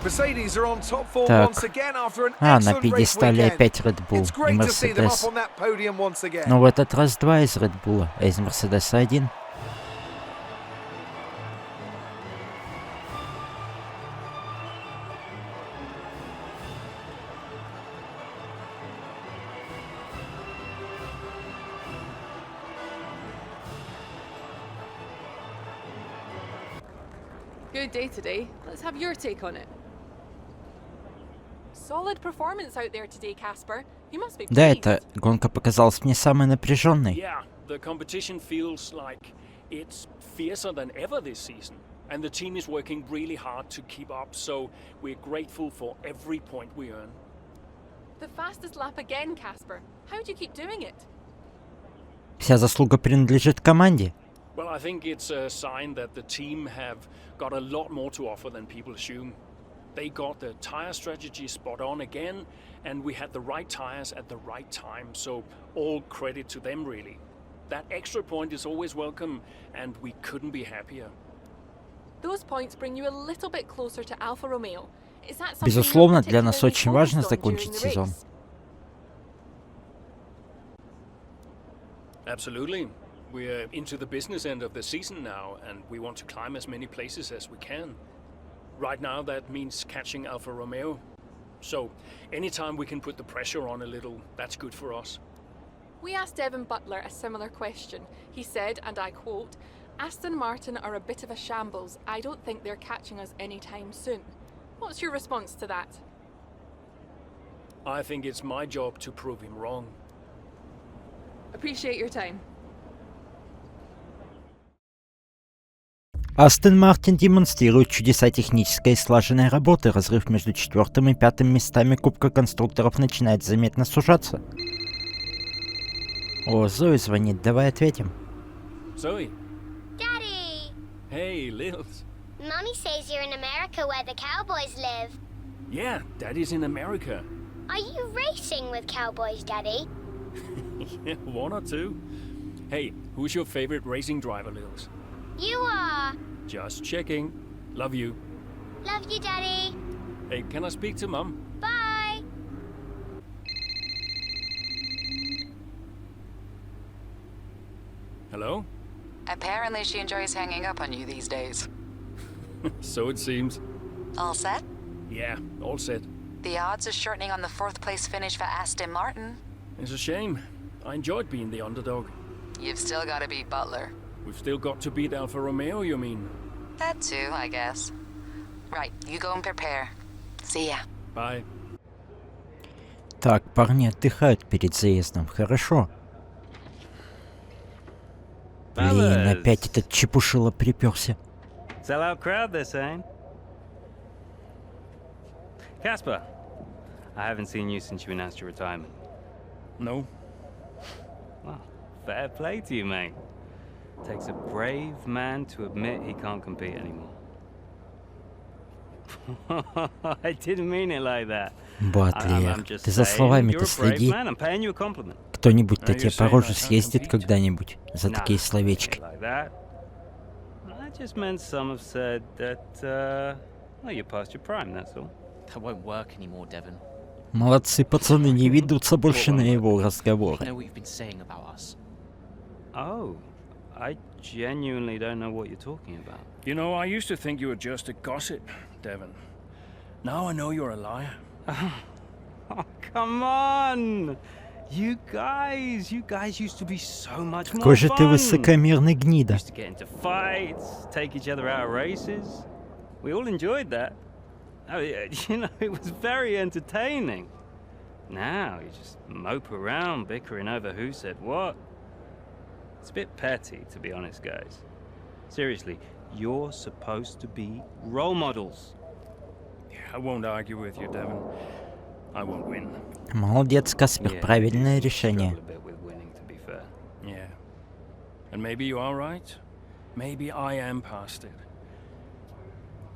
Speaker 5: Mercedes are on top form once again after an
Speaker 1: на
Speaker 5: excellent race
Speaker 1: пьедестале
Speaker 5: weekend.
Speaker 1: опять Red Bull
Speaker 5: It's
Speaker 1: и
Speaker 5: great to see them up
Speaker 1: Mercedes.
Speaker 5: on that podium once again.
Speaker 1: Но в этот раз два из Red Bull, а из Мерседеса один.
Speaker 8: Good day today. Let's have your take on it. Solid performance out there today, Casper. You must be
Speaker 1: Да,
Speaker 8: pleased.
Speaker 1: эта гонка показалась мне самой напряженной.
Speaker 2: Yeah, the competition feels like it's fiercer than ever this season. And the team is working really hard to keep up, so we're grateful for every point we earn.
Speaker 8: The fastest lap again, Casper. How do you keep doing it?
Speaker 1: Вся заслуга принадлежит команде.
Speaker 2: Well, I think it's a sign that the team have got a lot more to offer than people assume. They got the tire strategy spot on again, and we had the right tires at the right time, so all credit to them, really. That extra point is always welcome, and we couldn't be happier.
Speaker 8: Those points bring you a little bit closer to Alfa Romeo. Is that something
Speaker 1: Безусловно,
Speaker 8: you're
Speaker 1: для нас
Speaker 8: particularly
Speaker 1: очень важно
Speaker 8: focused on during
Speaker 1: закончить
Speaker 8: the
Speaker 1: сезон.
Speaker 8: race?
Speaker 2: Absolutely. We're into the business end of the season now, and we want to climb as many places as we can. Right now, that means catching Alfa Romeo. So, anytime we can put the pressure on a little, that's good for us.
Speaker 8: We asked Devin Butler a similar question. He said, and I quote, "Aston Martin are a bit of a shambles. I don't think they're catching us anytime soon." What's your response to that?
Speaker 2: I think it's my job to prove him wrong.
Speaker 8: Appreciate your time.
Speaker 1: Астон Мартин демонстрирует чудеса технической и слаженной работы. Разрыв между 4-м и 5-м местами Кубка конструкторов начинает заметно сужаться. О, Зои звонит, давай ответим.
Speaker 2: Zoe.
Speaker 15: Daddy!
Speaker 2: Hey, Lils.
Speaker 15: Mommy says you're in America where the cowboys live.
Speaker 2: Yeah, Daddy's in America.
Speaker 15: Are you racing with cowboys, Daddy?
Speaker 2: Yeah, one or two. Hey, who's your favorite racing driver, Lils?
Speaker 15: You are.
Speaker 2: Just checking. Love you.
Speaker 15: Love you, Daddy.
Speaker 2: Hey, can I speak to Mum?
Speaker 15: Bye.
Speaker 2: Hello?
Speaker 16: Apparently she enjoys hanging up on you these days.
Speaker 2: So it seems.
Speaker 16: All set?
Speaker 2: Yeah, all set.
Speaker 16: The odds are shortening on the 4th place finish for Aston Martin.
Speaker 2: It's a shame. I enjoyed being the underdog.
Speaker 16: You've still got to beat Butler.
Speaker 2: We've still got to beat Alfa Romeo, you mean?
Speaker 16: That too, I guess. Right, you go and prepare. See ya.
Speaker 2: Bye.
Speaker 1: Так, парни отдыхают перед заездом. Хорошо. Блин, опять этот чепушила приперся.
Speaker 10: Sell-out crowd, they're saying. Casper, I haven't seen you since you announced your retirement.
Speaker 2: No.
Speaker 10: Well, fair play to you, mate. Takes a brave man to admit he can't compete anymore. I didn't mean it like that.
Speaker 1: Батлер, ты за словами-то следи. Кто-нибудь-то тебе по роже съездит когда-нибудь за такие словечки.
Speaker 10: I just meant some have said that, well, you're past your prime, that's all.
Speaker 14: That won't work anymore, Devin.
Speaker 1: Молодцы, пацаны, не ведутся больше на его разговоры.
Speaker 14: You know what you've been saying about us.
Speaker 10: Oh, I genuinely don't know what you're talking about.
Speaker 2: You know, I used to think you were just a gossip, Devin. Now I know you're a liar.
Speaker 10: Oh, come on! You guys used to be so much more
Speaker 1: Какой же ты
Speaker 10: fun.
Speaker 1: высокомерный гнида.
Speaker 10: Used to get into fights, take each other out of races. We all enjoyed that. Oh, yeah, you know, it was very entertaining. Now you just mope around bickering over who said what. It's a bit petty, to be honest, guys. Seriously, you're supposed to be role models.
Speaker 2: Yeah, I won't argue with you, Devon. I won't win.
Speaker 1: Молодец, Каспер, правильное решение.
Speaker 2: Yeah. And maybe you are right. Maybe I am past it.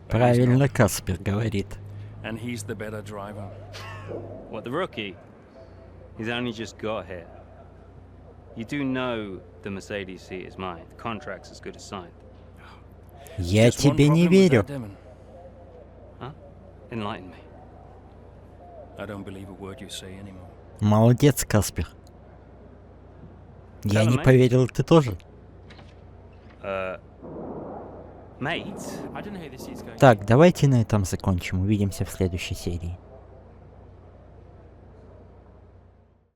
Speaker 1: Правильно Каспер говорит.
Speaker 2: And he's the better driver.
Speaker 10: What, the rookie? He's only just got here. You do know the Mercedes seat is mine. The contract's as good as signed.
Speaker 1: Я тебе не верю.
Speaker 10: Huh? Enlighten me.
Speaker 2: I don't believe a word you say anymore.
Speaker 1: Молодец, Каспер. Я не поверил, ты тоже?
Speaker 10: Mate?
Speaker 1: Так, давайте на этом закончим. Увидимся в следующей серии.